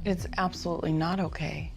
It's absolutely not okay.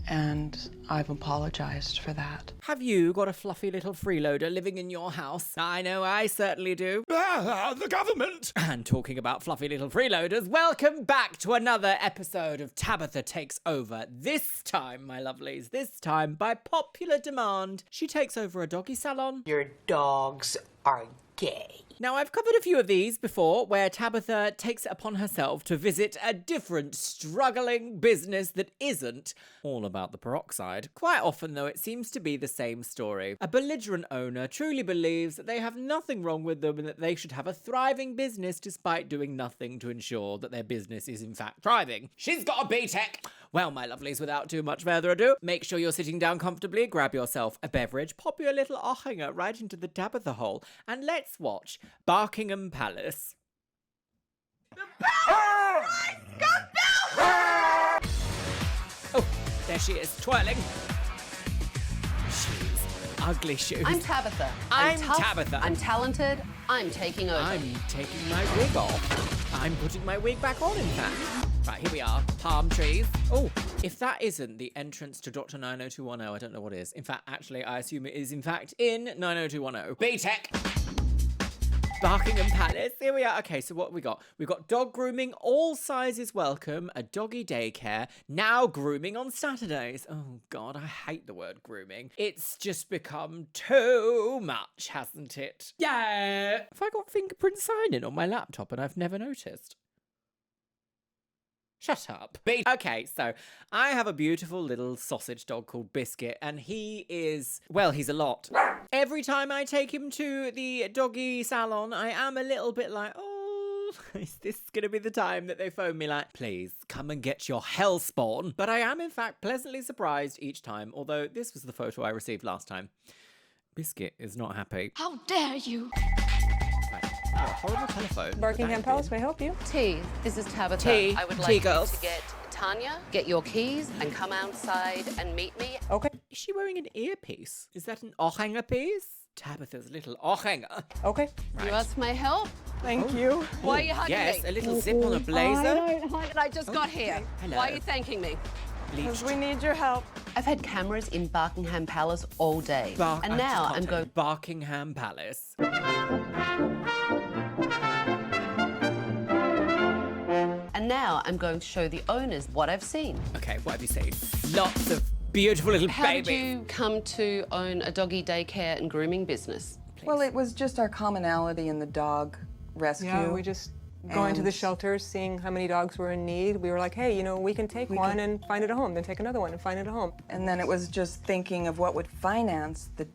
And I've apologized for that. Have you got a fluffy little freeloader living in your house? I know I certainly do. The government! And talking about fluffy little freeloaders, welcome back to another episode of Tabatha Takes Over. This time, my lovelies, this time, by popular demand, she takes over a doggy salon. Your dogs are gay. Now, I've covered a few of these before, where Tabatha takes it upon herself to visit a different struggling business that isn't all about the peroxide. Quite often, though, it seems to be the same story. A belligerent owner truly believes that they have nothing wrong with them and that they should have a thriving business despite doing nothing to ensure that their business is in fact thriving. She's got a BTEC! Well, my lovelies, without too much further ado, make sure you're sitting down comfortably, grab yourself a beverage, pop your little Ochinger right into the Tabatha hole, and let's watch Barkingham Palace. The bell! Got bell! Oh, there she is, twirling. Shoes. Ugly shoes. I'm Tabatha. I'm tough, Tabatha. I'm talented. I'm taking over. I'm taking my wig off. I'm putting my wig back on, in fact. Right, here we are. Palm trees. Oh, if that isn't the entrance to Dr. 90210, I don't know what is. In fact, actually, I assume it is, in fact, in 90210. BTEC! Barkingham Palace. Here we are. Okay, so what we got? We've got dog grooming, all sizes welcome, a doggy daycare, now grooming on Saturdays. Oh, God, I hate the word grooming. It's just become too much, hasn't it? Yeah. Have I got fingerprint signing on my laptop and I've never noticed? Shut up. Okay, so I have a beautiful little sausage dog called Biscuit, and he is, well, he's a lot. Every time I take him to the doggy salon, I am a little bit like, oh, is this going to be the time that they phone me like, please come and get your hell spawn? But I am, in fact, pleasantly surprised each time, although this was the photo I received last time. Biscuit is not happy. How dare you? A horrible telephone. Barkingham Palace, may I help you? T, this is Tabatha. Tea. I would Tea, like you girls. to get Tanya, get your keys, and come outside and meet me. Okay. Is she wearing an earpiece? Is that an Ochinger piece? Tabatha's little Ochinger. Okay. You asked my help. Thank you. Why are you hugging Yes, me? a little zip on a blazer. I just got here. Hello. Why are you thanking me? Bleached. We need your help. I've had cameras in Barkingham Palace all day. And now I'm going... Barkingham Palace. And now I'm going to show the owners what I've seen. Okay, what have you seen? Lots of beautiful little How babies. did you come to own a doggy daycare and grooming business? Well, it was just our commonality in the dog rescue. Yeah, we just going to the And- shelters, seeing how many dogs were in need. We were like, hey, you know, we can take one and find it a home, then take another one and find it a home. And then it was just thinking of what would finance the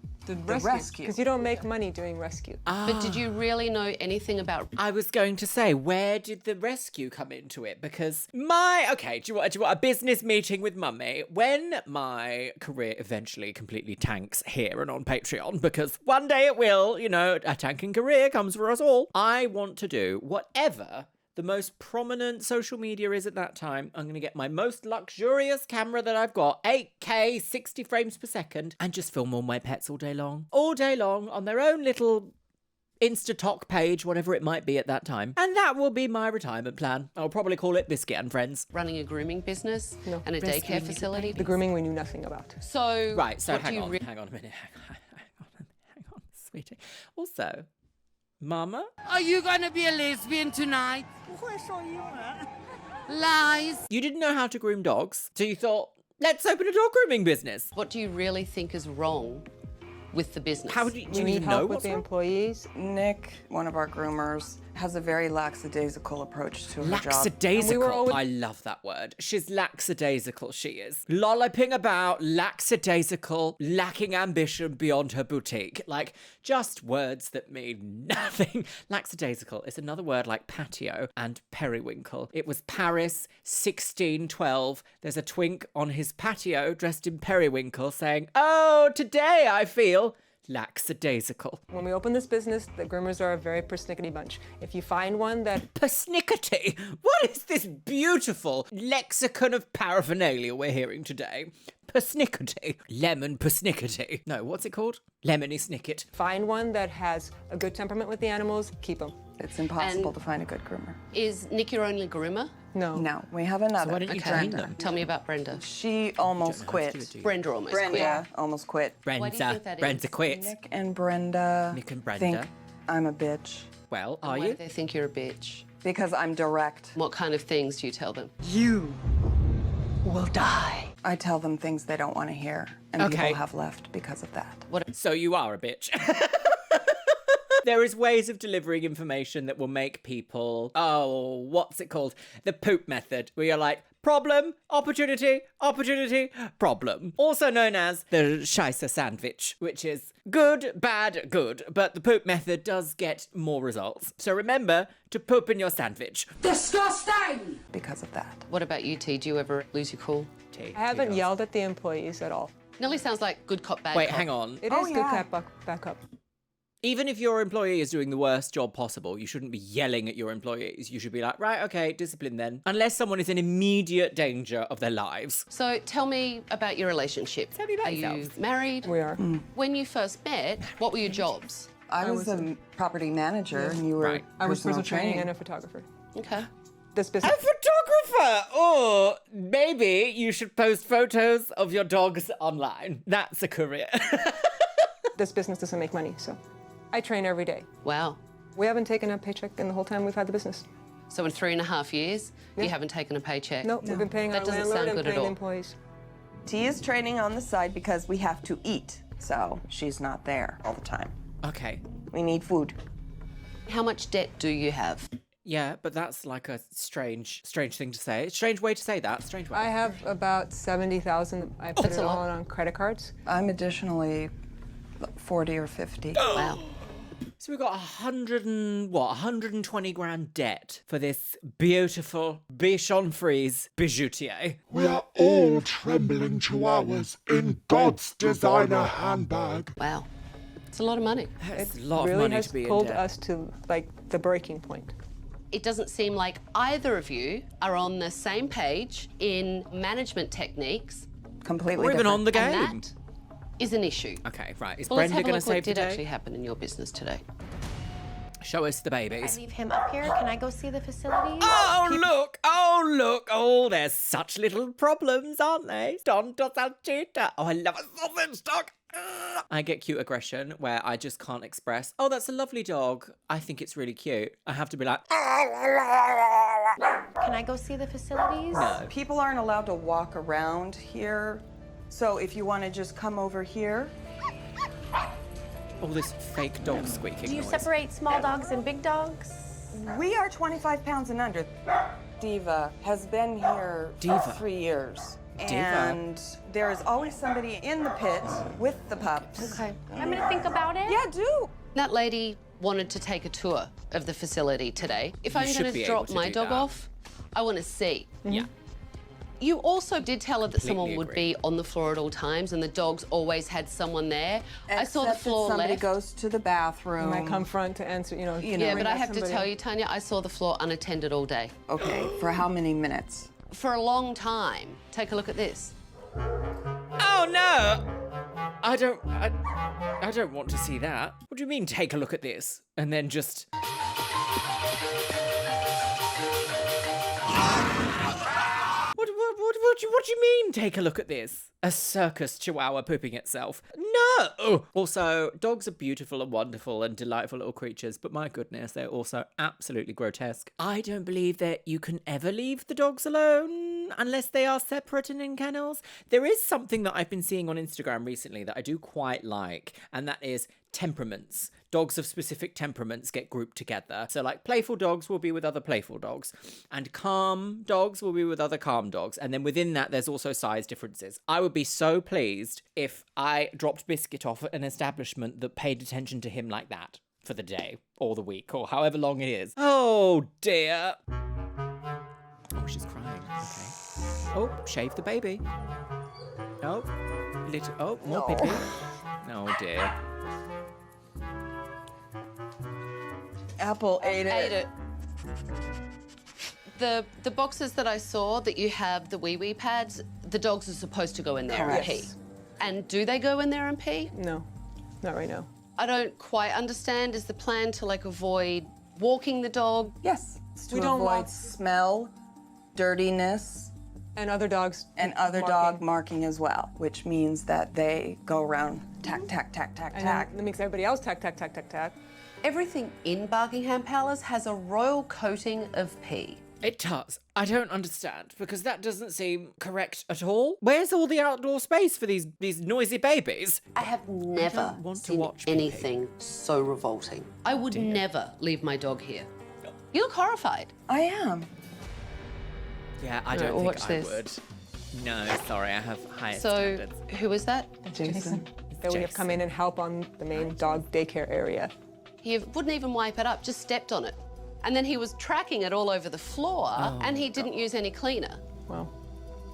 rescue. Because you don't make money doing rescue. But did you really know anything about... I was going to say, where did the rescue come into it? Because okay, do you want a business meeting with mummy? When my career eventually completely tanks here and on Patreon, because one day it will, you know, a tanking career comes for us all. I want to do whatever the most prominent social media is at that time. I'm going to get my most luxurious camera that I've got, 8K, 60 frames per second, and just film all my pets all day long. All day long on their own little Insta-Talk page, whatever it might be at that time. And that will be my retirement plan. I'll probably call it Biscuit and Friends. running a grooming business No. and a Rescuing daycare little facility? The grooming we knew nothing about. So... Right, so what do hang you on a minute. Hang on, sweetie. Also, Mama? Are you gonna be a lesbian tonight? Lies. You didn't know how to groom dogs, so you thought, let's open a dog grooming business. What do you really think is wrong with the business? How do you We need even know help with what's the wrong? employees. Nick, one of our groomers, has a very lackadaisical approach to her job. Lackadaisical. I love that word. She's lackadaisical, she is. Lolloping about, lackadaisical, lacking ambition beyond her boutique. Like, just words that mean nothing. Lackadaisical is another word like patio and periwinkle. It was Paris, 1612. There's a twink on his patio dressed in periwinkle saying, oh, today I feel lackadaisical. When we open this business, the groomers are a very persnickety bunch. If you find one that... Persnickety? What is this beautiful lexicon of paraphernalia we're hearing today? persnickety. Lemon persnickety. No, what's it called? Lemony snicket. Find one that has a good temperament with the animals, keep them. It's impossible to find a good groomer. Is Nick your only groomer? No. No, we have another. So why don't you Okay. train them? Tell me about Brenda. She almost quit. Brenda almost quit. Brenda almost quit. Why do you Brenda. think that is? Brenda quit. Nick and Brenda Nick and Brenda. think I'm a bitch Well, are Why you? do they think you're a bitch? because I'm direct. What kind of things do you tell them? You will die. I tell them things they don't want to hear, and Okay. people have left because of that. So you are a bitch. There is ways of delivering information that will make people, oh, what's it called? The poop method, where you're like, problem, opportunity, opportunity, problem. Also known as the Scheisse sandwich, which is good, bad, good, but the poop method does get more results. So remember to poop in your sandwich. Disgusting! Because of that. What about you, T? Do you ever lose your cool? I haven't yelled at the employees at all. Nelly sounds like good cop, bad Wait, cop. hang on. It Oh, is good yeah. back up. Even if your employee is doing the worst job possible, you shouldn't be yelling at your employees. You should be like, right, okay, discipline then. Unless someone is in immediate danger of their lives. So tell me about your relationship. Tell me about Are you yourselves. married? We are. When you first met, what were your jobs? I was a property manager, and you were Right. I was personal personal training and a photographer. Okay. This A business. photographer! Oh, maybe you should post photos of your dogs online. That's a career. This business doesn't make money, so I train every day. Wow. We haven't taken a paycheck in the whole time we've had the business. So in 3.5 years, you haven't taken a paycheck? No, we've been paying That our doesn't landlord sound and good at paying all. the employees. T is training on the side because we have to eat, so she's not there all the time. Okay. We need food. How much debt do you have? Yeah, but that's like a strange thing to say. Strange way to say that. Strange way. I have about 70,000. I put That's it a all lot. on credit cards. I'm additionally 40 or 50. Wow. So we've got 120 grand debt for this beautiful Bichon Frise bijoutier. We are all trembling chihuahuas in God's designer handbag. Wow. It's a lot of money. That's a lot of Really money has to be in pulled debt. us to like the breaking point. It doesn't seem like either of you are on the same page in management techniques, Completely Or even different. on the game. and that is an issue. Okay, right. Is Well, let's Brenda have a going to look what save the did day? actually happen in your business today. Show us the I babies. leave him up here. Can I go see the facilities? Oh, look! Oh, look! Oh, there's such little problems, aren't they? Tonto salchita. Oh, I love a sausage dog. Ugh. I get cute aggression where I just can't express, oh, that's a lovely dog. I think it's really cute. I have to be like, Can I go see the facilities? no. People aren't allowed to walk around here, so if you want to just come over here. All this fake dog squeaking Do you noise. separate small dogs and big dogs? We are 25 pounds and under. Diva has been here Diva. for 3 years. Diva. And there is always somebody in the pit with the pups. Okay. I'm gonna think about it. Yeah, do. That lady wanted to take a tour of the facility today. If I'm should going be to able drop to my do dog that. off, I want to see. Yeah. You also did tell her that someone Completely would agree. be on the floor at all times, and the dogs always had someone there. I saw the Except if floor somebody left. goes to the bathroom. You might come front to answer, you know. Yeah, but I have to somebody- tell you, Tanya, I saw the floor unattended all day. Okay, for how many minutes? For a long time. Take a look at this. Oh, no! I don't want to see that. What do you mean, take a look at this? And then just... What do you mean, take a look at this? A circus chihuahua pooping itself? No! Also, dogs are beautiful and wonderful and delightful little creatures, but my goodness, they're also absolutely grotesque. I don't believe that you can ever leave the dogs alone unless they are separate and in kennels. There is something that I've been seeing on Instagram recently that I do quite like, and that is temperaments. Dogs of specific temperaments get grouped together. So like playful dogs will be with other playful dogs, and calm dogs will be with other calm dogs. And then within that, there's also size differences. I would be so pleased if I dropped Biscuit off at an establishment that paid attention to him like that for the day or the week or however long it is. Oh dear. Oh, she's crying. Okay. Oh, shave the baby. Oh, little. Oh, more pee-pee. Oh dear. Apple ate it. Ate it. The boxes that I saw that you have the wee pads, the dogs are supposed to go in there and Correct. pee. And do they go in there and pee? No, not right now. I don't quite understand. Is the plan to like avoid walking the dog? Yes. It's to We don't avoid walk- smell, dirtiness, And other dogs. and other dog marking as well, which means that they go around tack, tack, tack, tack, And tack. that makes everybody else tack, tack, tack, tack, tack. Everything in Barkingham Palace has a royal coating of pee. It does. I don't understand, because that doesn't seem correct at all. Where's all the outdoor space for these noisy babies? I have never want to seen watch pee. anything so revolting. I would never leave my dog here. You look horrified. I am. Yeah, I Alright, don't we'll think watch I this. would. No, sorry, I have higher So, standards. who is that? Jason. That we have come in and help on the main dog daycare area. He wouldn't even wipe it up, just stepped on it. And then he was tracking it all over the floor, and he didn't use any cleaner. Well,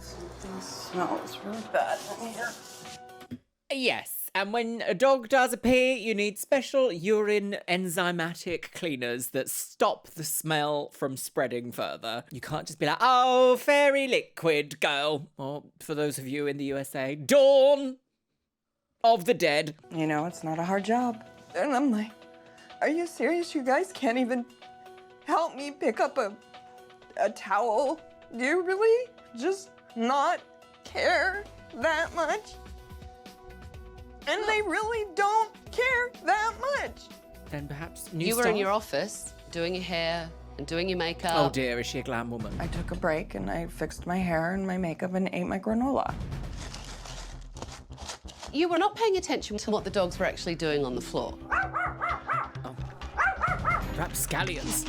It smells really bad in here. Yes, and when a dog does a pee, you need special urine enzymatic cleaners that stop the smell from spreading further. You can't just be like, oh, fairy liquid, girl. Or for those of you in the USA, Dawn of the Dead. You know, it's not a hard job. And I'm like, are you serious? You guys can't even help me pick up a towel? Do you really just not care that much? And they really don't care that much. Then perhaps new You were in staff? your office doing your hair and doing your makeup. Oh dear, is she a glam woman? I took a break and I fixed my hair and my makeup and ate my granola. You were not paying attention to what the dogs were actually doing on the floor. Rapscallions.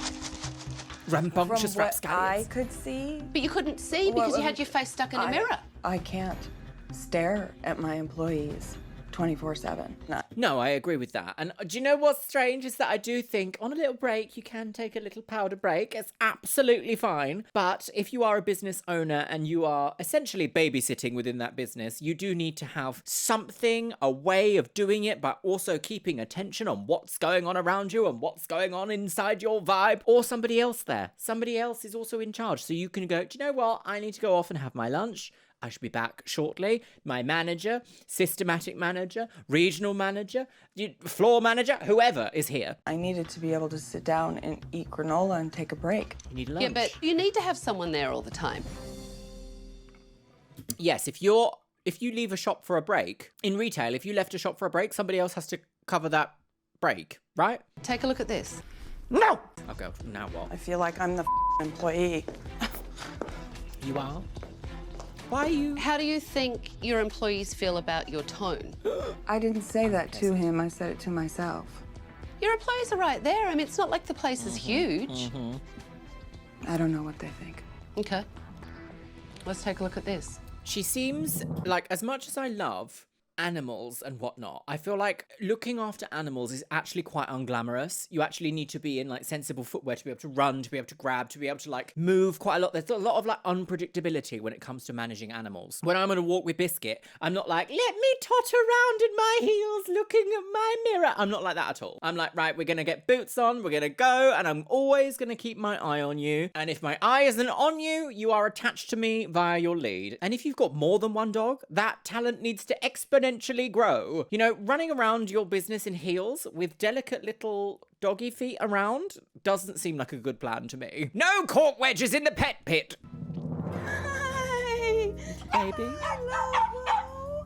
From Rambunctious what I rapscallions. could see, But you couldn't see because you had your face stuck in a mirror. I can't stare at my employees 24/7. No. No, I agree with that. And do you know what's strange is that I do think on a little break, you can take a little powder break. It's absolutely fine. But if you are a business owner and you are essentially babysitting within that business, you do need to have something, a way of doing it, but also keeping attention on what's going on around you and what's going on inside your vibe, or somebody else there. Somebody else is also in charge. So you can go, do you know what? I need to go off and have my lunch. I should be back shortly. My manager, systematic manager, regional manager, floor manager, whoever is here. I needed to be able to sit down and eat granola and take a break. You need lunch. Yeah, but you need to have someone there all the time. Yes, if you leave a shop for a break, in retail, if you left a shop for a break, somebody else has to cover that break, right? Take a look at this. No! Oh god, now what? I feel like I'm the employee. You are? Why are you? How do you think your employees feel about your tone? I didn't say that to him, I said it to myself. Your employees are right there. I mean, it's not like the place is huge. I don't know what they think. Okay. Let's take a look at this. She seems like, as much as I love animals and whatnot, I feel like looking after animals is actually quite unglamorous. You actually need to be in like sensible footwear to be able to run, to be able to grab, to be able to like move quite a lot. There's a lot of like unpredictability when it comes to managing animals. When I'm on a walk with Biscuit, I'm not like, let me totter around in my heels looking at my mirror. I'm not like that at all. I'm like, right, we're gonna get boots on, we're gonna go, and I'm always gonna keep my eye on you. And if my eye isn't on you, you are attached to me via your lead. And if you've got more than one dog, that talent needs to exponentially grow. You know, running around your business in heels with delicate little doggy feet around doesn't seem like a good plan to me. No cork wedges in the pet pit. Hi! Baby. Hello!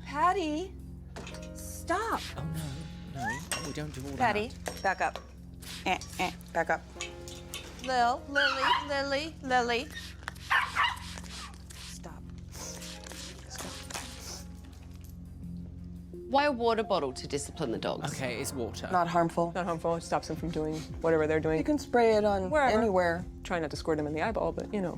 Patty, stop. Oh no, we don't do all Patty, that. back up. Back up. Lily. Stop. Why a water bottle to discipline the dogs? Okay, it's water. Not harmful. not harmful. It stops them from doing whatever they're doing. You can spray it on Wherever. anywhere. Try not to squirt them in the eyeball, but you know.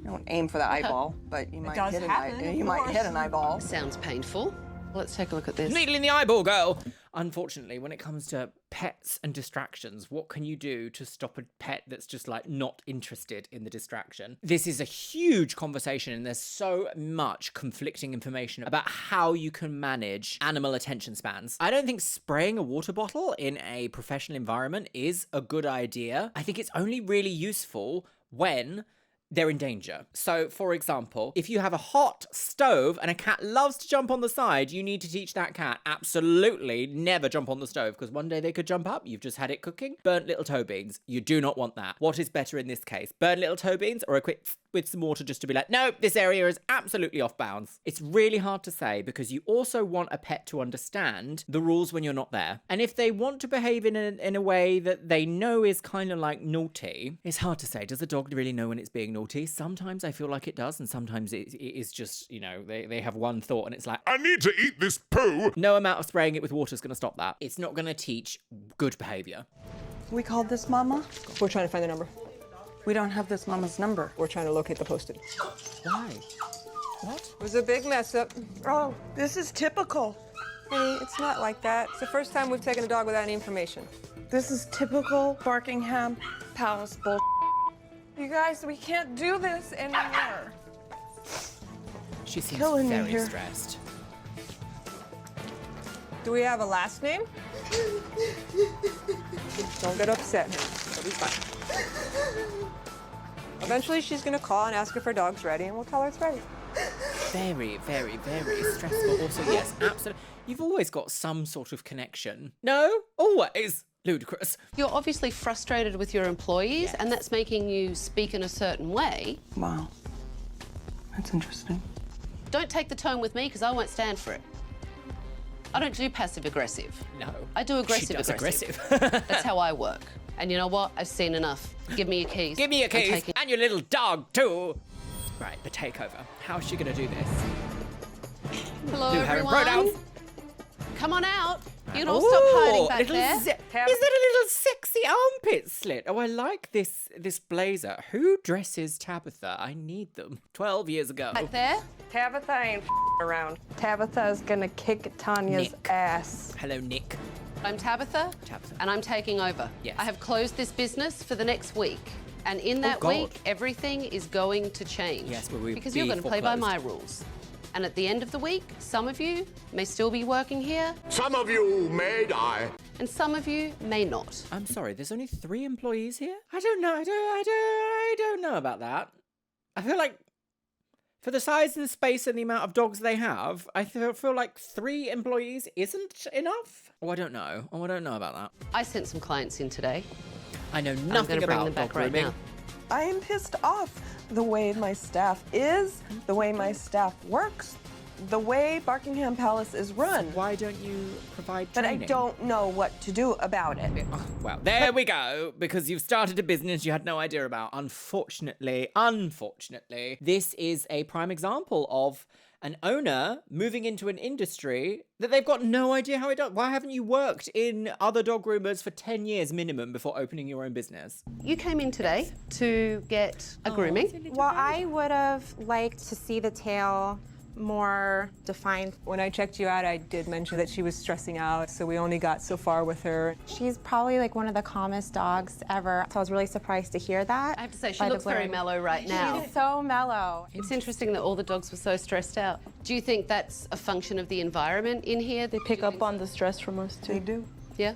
Don't aim for the eyeball, but you might does hit happen, of you might hit course. an eyeball. Sounds painful. Let's take a look at this. Needle in the eyeball, girl. Unfortunately, when it comes to pets and distractions, what can you do to stop a pet that's just like not interested in the distraction? This is a huge conversation, and there's so much conflicting information about how you can manage animal attention spans. I don't think spraying a water bottle in a professional environment is a good idea. I think it's only really useful when they're in danger. So, for example, if you have a hot stove and a cat loves to jump on the side, you need to teach that cat absolutely never jump on the stove, because one day they could jump up. You've just had it cooking. Burnt little toe beans. You do not want that. What is better in this case? Burnt little toe beans or a quick with some water just to be like, no, this area is absolutely off bounds. It's really hard to say because you also want a pet to understand the rules when you're not there. And if they want to behave in a way that they know is kind of like naughty, it's hard to say. Does a dog really know when it's being naughty? Sometimes I feel like it does, and sometimes it is just, you know, they have one thought and it's like, I need to eat this poo. no amount of spraying it with water is going to stop that. It's not going to teach good behavior. We called this mama. We're trying to find the number. We don't have this mama's number. We're trying to locate the posted. Why? What? It was a big mess up. Oh, this is typical. Honey, it's not like that. It's the first time we've taken a dog without any information. This is typical Barkingham Palace bull. You guys, we can't do this anymore. She seems Killing me very here. stressed. Do we have a last name? Don't get upset, honey. It'll be fine. Eventually, she's gonna call and ask if her dog's ready, and we'll tell her it's ready. Very, very, very stressful. Also, yes, absolutely. You've always got some sort of connection. No? Always. Ludicrous. You're obviously frustrated with your employees, and that's making you speak in a certain way. Wow. That's interesting. Don't take the tone with me, because I won't stand for it. I don't do passive-aggressive. No. I do aggressive-aggressive. That's how I work. And you know what? I've seen enough. Give me your keys. Give me your I'm keys. taking- And your little dog, too. Right, the takeover. How's she going to do this? Hello, Do her in everyone. pronouns. Come on out. You can all stop hiding back little there. Is that a little sexy armpit slit? Oh, I like this blazer. Who dresses Tabatha? I need them. 12 years ago. Back there. Tabatha ain't around. Tabatha is gonna kick Tanya's Nick. ass. Hello, Nick. I'm Tabatha, and I'm taking over. Yes. I have closed this business for the next week. And in that God. week, everything is going to change. Yes, well, we'll because be you're going to play by foreclosed. my rules. And at the end of the week, some of you may still be working here, Some of you may die. and some of you may not. I'm sorry, there's only 3 employees here? I don't know. I don't know about that. I feel like for the size and space and the amount of dogs they have, I feel like 3 employees isn't enough. Oh, I don't know. Oh, I don't know about that. I sent some clients in today. I know I'm going nothing to bring about them back dog right grooming. now. I am pissed off the way my staff is, the way my staff works, the way Barkingham Palace is run. Why don't you provide But I training? don't know what to do about it. Oh, well, there we go. Because you've started a business you had no idea about. Unfortunately, this is a prime example of an owner moving into an industry that they've got no idea how it does. Why haven't you worked in other dog groomers for 10 years minimum before opening your own business? You came in today to get a grooming. Well, I would have liked to see the tail more defined. When I checked you out, I did mention that she was stressing out, so we only got so far with her. She's probably like one of the calmest dogs ever, so I was really surprised to hear that. I have to say, she by the looks very groom. mellow right now. She's so mellow. It's interesting that all the dogs were so stressed out. Do you think that's a function of the environment in here? They pick up on the stress from us too. They do. Yeah.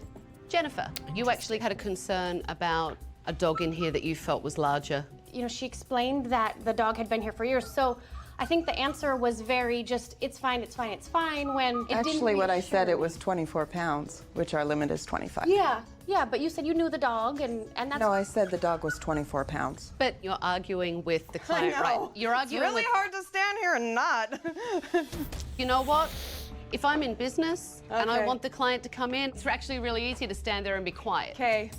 Jennifer, you actually had a concern about a dog in here that you felt was larger. You know, she explained that the dog had been here for years, so I think the answer was very just, it's fine, it's fine, it's fine, when it Actually, didn't what I said, reassure it was 24 pounds, which our limit is 25. Yeah, but you said you knew the dog, and that's... No, I said the dog was 24 pounds. But you're arguing with the client, right? You're arguing It's really with... hard to stand here and not. You know what? If I'm in business and I Okay. want the client to come in, it's actually really easy to stand there and be quiet. Okay.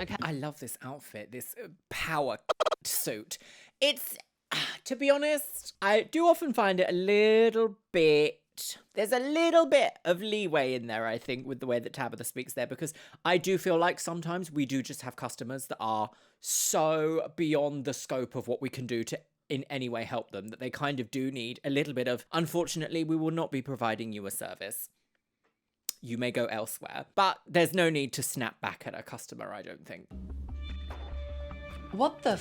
Okay. I love this outfit, this power suit. It's, to be honest, I do often find it a little bit... There's a little bit of leeway in there, I think, with the way that Tabatha speaks there, because I do feel like sometimes we do just have customers that are so beyond the scope of what we can do to in any way help them, that they kind of do need a little bit of, unfortunately, we will not be providing you a service. You may go elsewhere. But there's no need to snap back at a customer, I don't think. What the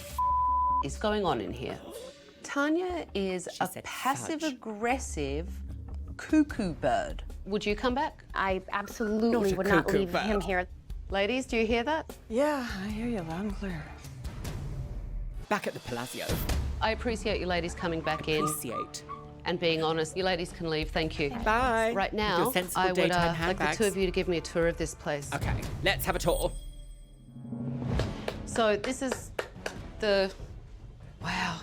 is going on in here? Tanya is a said passive-aggressive cuckoo bird. Would you come back? I absolutely Not a would not cuckoo leave him bird. here. Ladies, do you hear that? Yeah, I hear you loud and clear. back at the Palazzo. I appreciate you ladies coming back in Appreciate. and being honest. You ladies can leave, thank you. Bye. Right With now, your sensible I would daytime like the handbags. two of you to give me a tour of this place. Okay, let's have a tour. So this is the... Wow,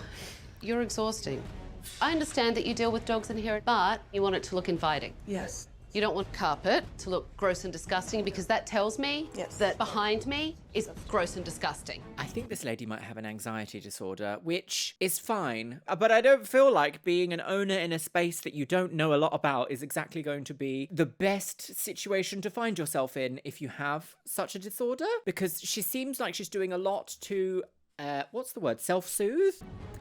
you're exhausting. I understand that you deal with dogs in here, but you want it to look inviting. Yes. You don't want carpet to look gross and disgusting because that tells me that behind me is gross and disgusting. I think this lady might have an anxiety disorder, which is fine. But I don't feel like being an owner in a space that you don't know a lot about is exactly going to be the best situation to find yourself in if you have such a disorder. Because she seems like she's doing a lot to, what's the word, self-soothe?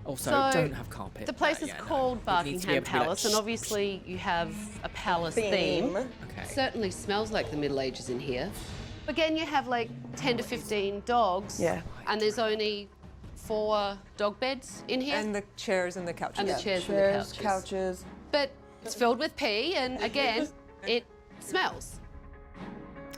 Also, So, don't have carpet. The place is called It needs to be Barkingham able to be like, Palace, and obviously you have a palace theme. Okay. Certainly smells like the Middle Ages in here. Again, you have like 10 to 15 dogs. Yeah. And there's only 4 dog beds in here. And the chairs and the couches. And the chairs and Chairs, the couches. couches. But it's filled with pee, and again, it smells.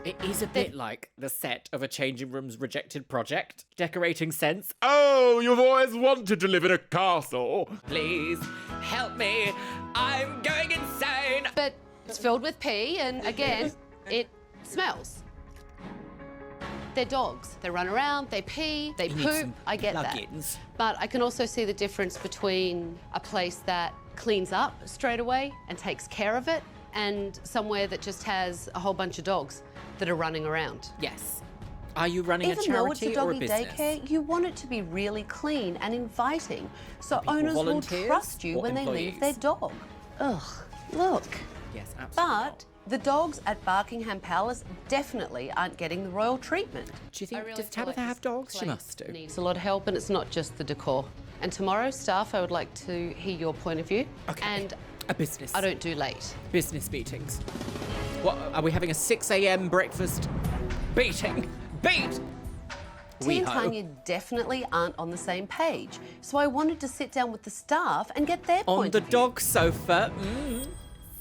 It is a bit like the set of a changing room's rejected project. Decorating sense. Oh, you've always wanted to live in a castle. Please, help me. I'm going insane. But it's filled with pee, and again, it smells. They're dogs. They run around, they pee, they You need poop. some I get plugins. that. But I can also see the difference between a place that cleans up straight away and takes care of it, and somewhere that just has a whole bunch of dogs that are running around. Yes. Are you running Even a though it's charity a or a doggy business? daycare, you want it to be really clean and inviting, so owners will volunteers trust you or when they leave employees? their dog. Ugh, look. Yes, absolutely. But the dogs at Barkingham Palace definitely aren't getting the royal treatment. Do you think, I really does feel Tabatha like have this dogs? She place must do. Needs a lot of help, and it's not just the decor. And tomorrow, staff, I would like to hear your point of view. Okay. And A business. I don't do late. Business meetings. What, are we having a 6 a.m. breakfast beating? Beat! T and Weeho. Tanya definitely aren't on the same page, so I wanted to sit down with the staff and get their On point the of view. dog sofa.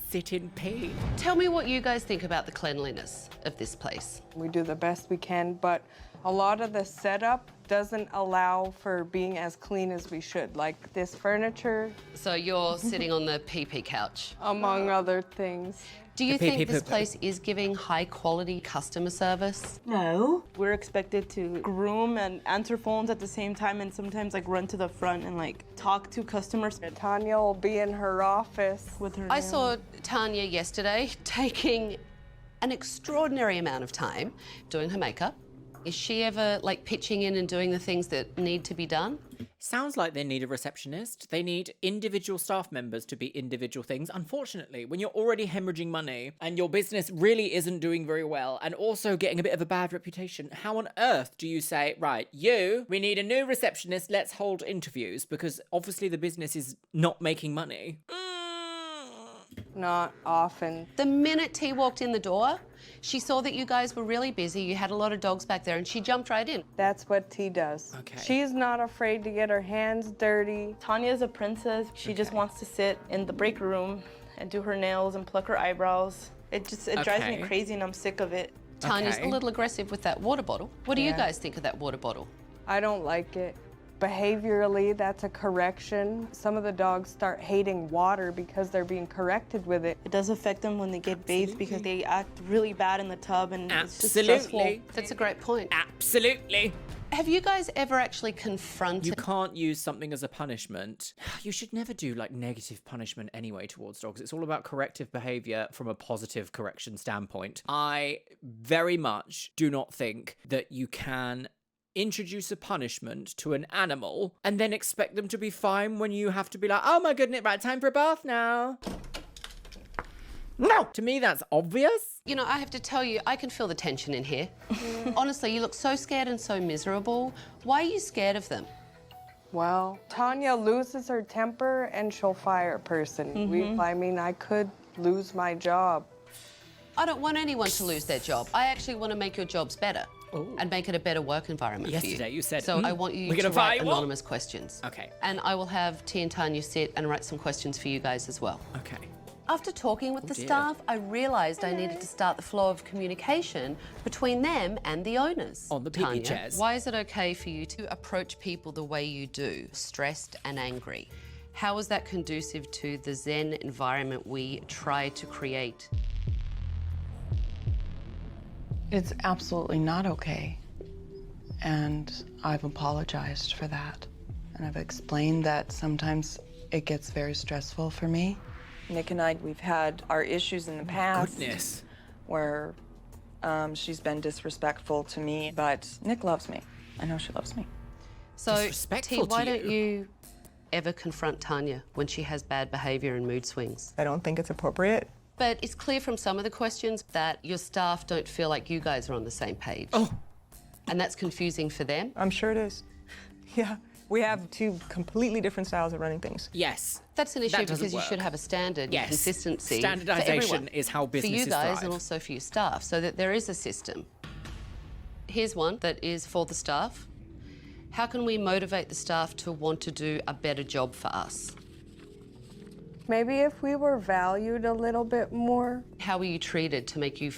Sit in peace. Tell me what you guys think about the cleanliness of this place. We do the best we can, but a lot of the setup doesn't allow for being as clean as we should. Like this furniture, So you're sitting on the pee-pee couch. among other things. Do you The pee-pee think this poo-poo. place is giving high-quality customer service? No. We're expected to groom and answer phones at the same time and sometimes like run to the front and like talk to customers Tanya will be in her office. with her I nails. saw Tanya yesterday taking an extraordinary amount of time doing her makeup. Is she ever like pitching in and doing the things that need to be done? Sounds like they need a receptionist. They need individual staff members to be individual things. Unfortunately, when you're already hemorrhaging money and your business really isn't doing very well and also getting a bit of a bad reputation, how on earth do you say, right, we need a new receptionist, let's hold interviews? Because obviously the business is not making money. Not often. The minute T walked in the door, she saw that you guys were really busy, you had a lot of dogs back there, and she jumped right in. That's what T does. Okay. She's not afraid to get her hands dirty. Tanya is a princess. She just wants to sit in the break room and do her nails and pluck her eyebrows. It drives me Okay. crazy and I'm sick of it. Tanya's Okay. a little aggressive with that water bottle. What do you Yeah. guys think of that water bottle? I don't like it. Behaviorally, that's a correction. Some of the dogs start hating water because they're being corrected with it. It does affect them when they get bathed because they act really bad in the tub and it's just stressful. Absolutely. That's a great point. Absolutely. Have you guys ever actually confronted... You can't use something as a punishment. You should never do like negative punishment anyway towards dogs. It's all about corrective behavior from a positive correction standpoint. I very much do not think that you can introduce a punishment to an animal and then expect them to be fine when you have to be like, oh my goodness, right, time for a bath now. No! To me, that's obvious. You know, I have to tell you, I can feel the tension in here. Honestly, you look so scared and so miserable. Why are you scared of them? Well, Tanya loses her temper and she'll fire a person. I mean, I could lose my job. I don't want anyone to lose their job. I actually want to make your jobs better and make it a better work environment for you. Yesterday you said, So I want you we're to gonna fire write you all? anonymous questions. Okay. And I will have T and Tanya sit and write some questions for you guys as well. Okay. After talking with the dear. staff, I realised I needed to start the flow of communication between them and the owners. On the pee-pee Tanya, chairs. why is it okay for you to approach people the way you do, stressed and angry? How is that conducive to the Zen environment we try to create? It's absolutely not okay. And I've apologized for that. And I've explained that sometimes it gets very stressful for me. Nick and I, we've had our issues in the past. Goodness. Where she's been disrespectful to me, but Nick loves me. I know she loves me. So, Disrespectful T, why to don't you ever confront Tanya when she has bad behaviour and mood swings? I don't think it's appropriate. But it's clear from some of the questions that your staff don't feel like you guys are on the same page. Oh. And that's confusing for them. I'm sure it is. Yeah. We have two completely different styles of running things. Yes. That's an issue That doesn't because you should work. have a standard Yes. consistency. Standardisation for everyone. is how For you businesses guys thrive. and also for your staff, so that there is a system. Here's one that is for the staff. How can we motivate the staff to want to do a better job for us? Maybe if we were valued a little bit more. How were you treated to make you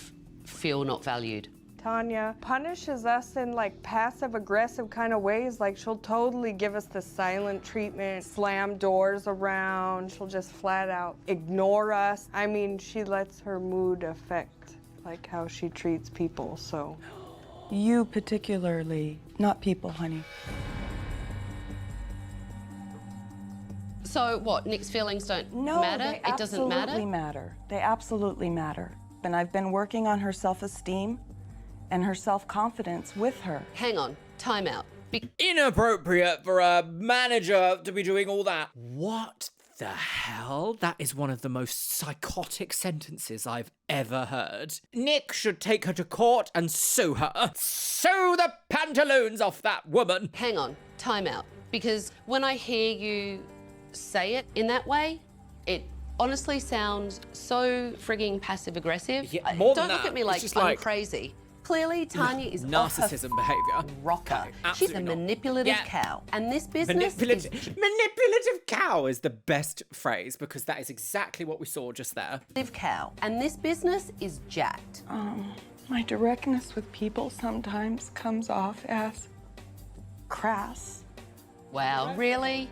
feel not valued? Tanya punishes us in like passive-aggressive kind of ways. Like she'll totally give us the silent treatment, slam doors around. She'll just flat out ignore us. I mean, she lets her mood affect like how she treats people, so. You particularly, not people, honey. So what, Nick's feelings don't No, matter? they It doesn't matter? absolutely matter. They absolutely matter. And I've been working on her self-esteem and her self-confidence with her. Hang on, time out. Inappropriate for a manager to be doing all that. What the hell? That is one of the most psychotic sentences I've ever heard. Nick should take her to court and sue her. Sew the pantaloons off that woman. Hang on, time out. Because when I hear you say it in that way, it honestly sounds so frigging passive-aggressive. Yeah, more than Don't look that. at me It's like just I'm like- crazy. Clearly, Tanya is narcissism behaviour. rocker. No, She's a absolutely not. manipulative Yeah. cow. And this business Manipulative cow is the best phrase because that is exactly what we saw just there. is cow. And this business is jacked. My directness with people sometimes comes off as crass. Wow, really?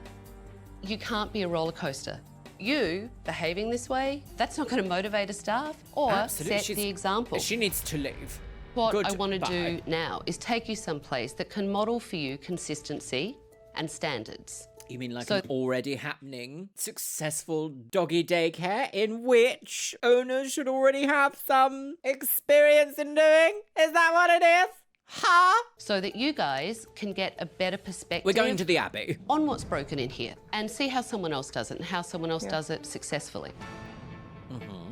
You can't be a roller coaster. You behaving this way, that's not going to motivate a staff or Absolutely. set the example. She needs to leave. What I want to Goodbye. do now is take you someplace that can model for you consistency and standards. You mean like So- an already happening successful doggy daycare in which owners should already have some experience in doing? Is that what it is? Huh? So that you guys can get a better perspective. We're going to the Abbey. On what's broken in here and see how someone else does it and how someone else does it successfully.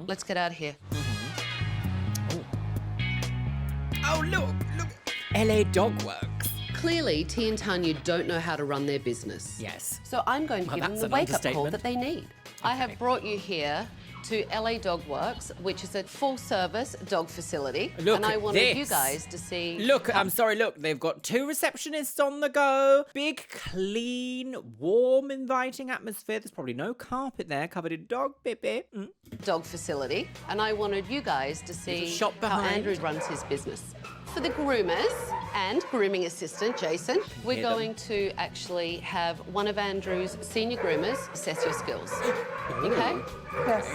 Let's get out of here. Oh, look. LA Dog Works. Clearly, T and Tanya don't know how to run their business. Yes. So I'm going to Well, give them that's the an wake-up call understatement. that they need. I have brought you here to LA Dog Works, which is a full-service dog facility. Look and I at wanted you this. guys to see... Look, I'm sorry, look, they've got 2 receptionists on the go. Big, clean, warm, inviting atmosphere. There's probably no carpet there, covered in dog pee-pee. dog facility, and I wanted you guys to see shop how behind. Andrew runs his business. For the groomers and grooming assistant, Jason, we're hear them. going to actually have one of Andrew's senior groomers assess your skills. Okay? Yes.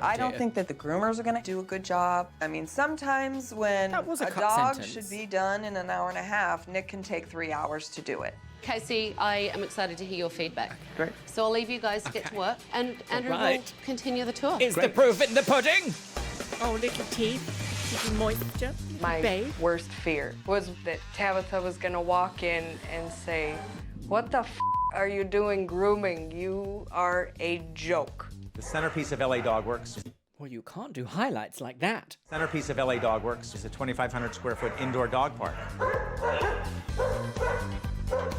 I don't think that the groomers are gonna do a good job. I mean, sometimes when That was a a cut dog sentence. should be done in an hour and a half, Nick can take 3 hours to do it. Casey, I am excited to hear your feedback. Great. So I'll leave you guys to get to work, and Andrew will right. continue the tour. Is the proof in the pudding? Oh, little teeth, little moisture, My babe. worst fear was that Tabatha was gonna walk in and say, "What the f are you doing grooming? You are a joke." The centerpiece of LA Dog Works. Well, you can't do highlights like that. Centerpiece of LA Dog Works is a 2,500 square foot indoor dog park.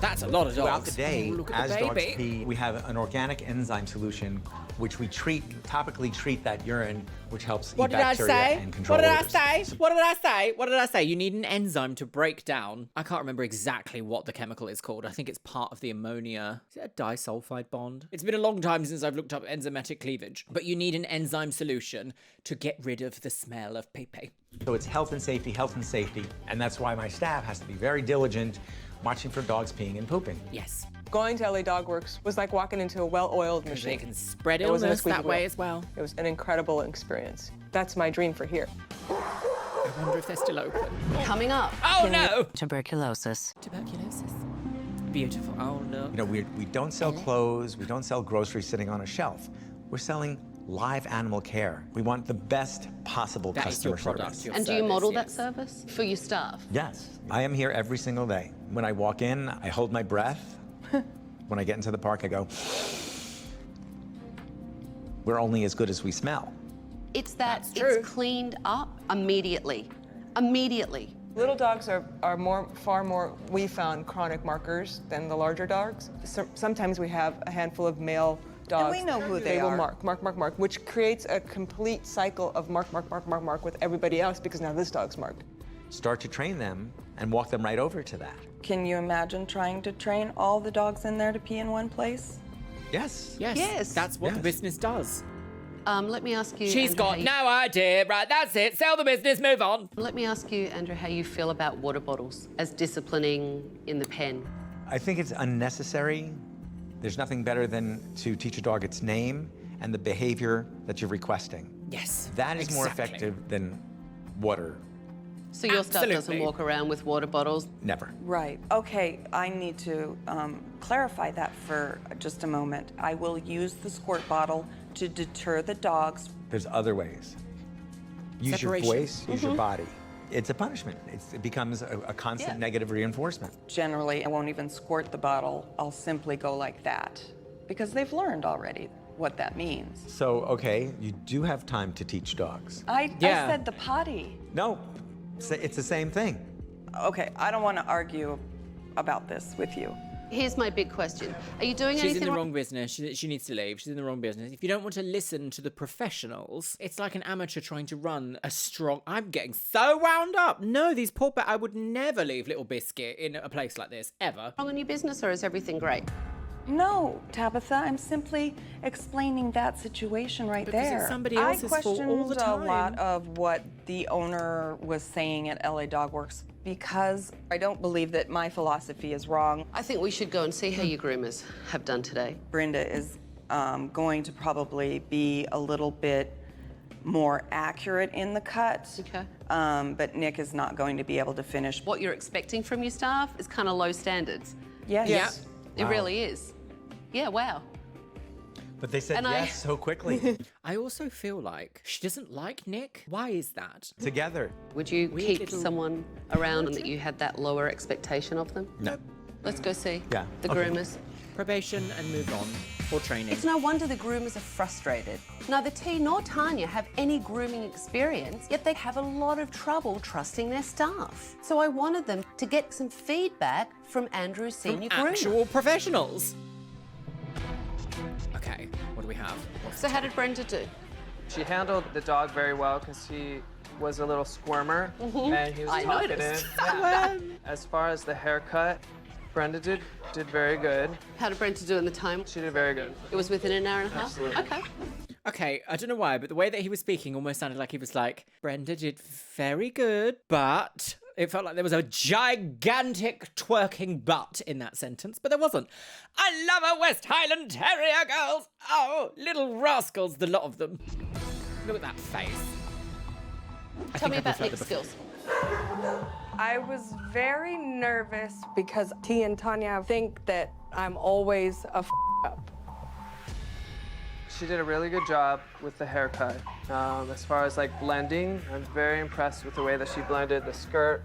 That's a lot of Throughout dogs. the day, Ooh, look at as the dogs baby. pee, we have an organic enzyme solution which we topically treat that urine, which helps What eat did I bacteria say? and control What did I odors. say? What did I say? What did I say? You need an enzyme to break down. I can't remember exactly what the chemical is called. I think it's part of the ammonia. Is it a disulfide bond? It's been a long time since I've looked up enzymatic cleavage, but you need an enzyme solution to get rid of the smell of pee-pee. So it's health and safety, and that's why my staff has to be very diligent watching for dogs peeing and pooping. Yes. Going to LA Dog Works was like walking into a well-oiled machine. They can spread It wasn't a illness squeaky that way wheel. as well. It was an incredible experience. That's my dream for here. I wonder if they're still open. Coming up. Oh no! Tuberculosis. Tuberculosis. Beautiful. Oh no. You know, we don't sell clothes, we don't sell groceries sitting on a shelf. We're selling live animal care. We want the best possible That is your customer product, service. your And do you service, model yes. that service for your staff? Yes, I am here every single day. When I walk in, I hold my breath. When I get into the park, I go, we're only as good as we smell. It's that That's true. it's cleaned up immediately. Immediately. Little dogs are far more, we found, chronic markers than the larger dogs. Sometimes we have a handful of male dogs. we know who they will are. mark, which creates a complete cycle of mark with everybody else because now this dog's marked. Start to train them and walk them right over to that. Can you imagine trying to train all the dogs in there to pee in one place? Yes. Yes. Yes. That's what the Yes. business does. Let me ask you. She's Andrew, got how you- no idea. Right, that's it. Sell the business, move on. Let me ask you, Andrew, how you feel about water bottles as disciplining in the pen. I think it's unnecessary. There's nothing better than to teach a dog its name and the behavior that you're requesting. Yes. That is more exactly. effective than water. So your staff doesn't Absolutely. walk around with water bottles? Never. Right. Okay, I need to clarify that for just a moment. I will use the squirt bottle to deter the dogs. There's other ways. Use Separation. your voice, use your body. It's a punishment. It becomes a constant negative reinforcement. Generally, I won't even squirt the bottle. I'll simply go like that because they've learned already what that means. So, okay, you do have time to teach dogs. I said the potty. No, it's the same thing. Okay, I don't want to argue about this with you. Here's my big question. Are you doing She's in anything the wrong business. She needs to leave. She's in the wrong business. If you don't want to listen to the professionals, it's like an amateur trying to run a strong... I'm getting so wound up. No, these poor... I would never leave Little Biscuit in a place like this, ever. wrong in your business, or is everything great? No, Tabitha, I'm simply explaining that situation right Because there. it's somebody else's fault all the I questioned time. a lot of what the owner was saying at LA Dog Works because I don't believe that my philosophy is wrong. I think we should go and see how your groomers have done today. Brenda is going to probably be a little bit more accurate in the cut. Okay. But Nick is not going to be able to finish. What you're expecting from your staff is kind of low standards. Yes. Yeah. It really is. Yeah, wow. But they said And yes so quickly. I also feel like she doesn't like Nick. Why is that? Together. Would you Weird keep little someone around and that you had that lower expectation of them? No. Let's go see Yeah, the okay. groomers. Probation and move on. Or training. It's no wonder the groomers are frustrated. Neither T nor Tanya have any grooming experience, yet they have a lot of trouble trusting their staff. So I wanted them to get some feedback from Andrew's senior groomer. Actual professionals. Okay, what do we have? So how did Brenda do? She handled the dog very well because he was a little squirmer and he was I talking in. noticed. As far as the haircut, Brenda did very good. How did Brenda do in the time? She did very good. It was within an hour and a half? Absolutely. Okay. Okay, I don't know why, but the way that he was speaking almost sounded like he was like, Brenda did very good, but it felt like there was a gigantic twerking butt in that sentence, but there wasn't. I love a West Highland Terrier, girls. Oh, little rascals, the lot of them. Look at that face. Tell me about prefer Nick's the skills. I was very nervous because T and Tanya think that I'm always a up. She did a really good job with the haircut. As far as like blending, I'm very impressed with the way that she blended the skirt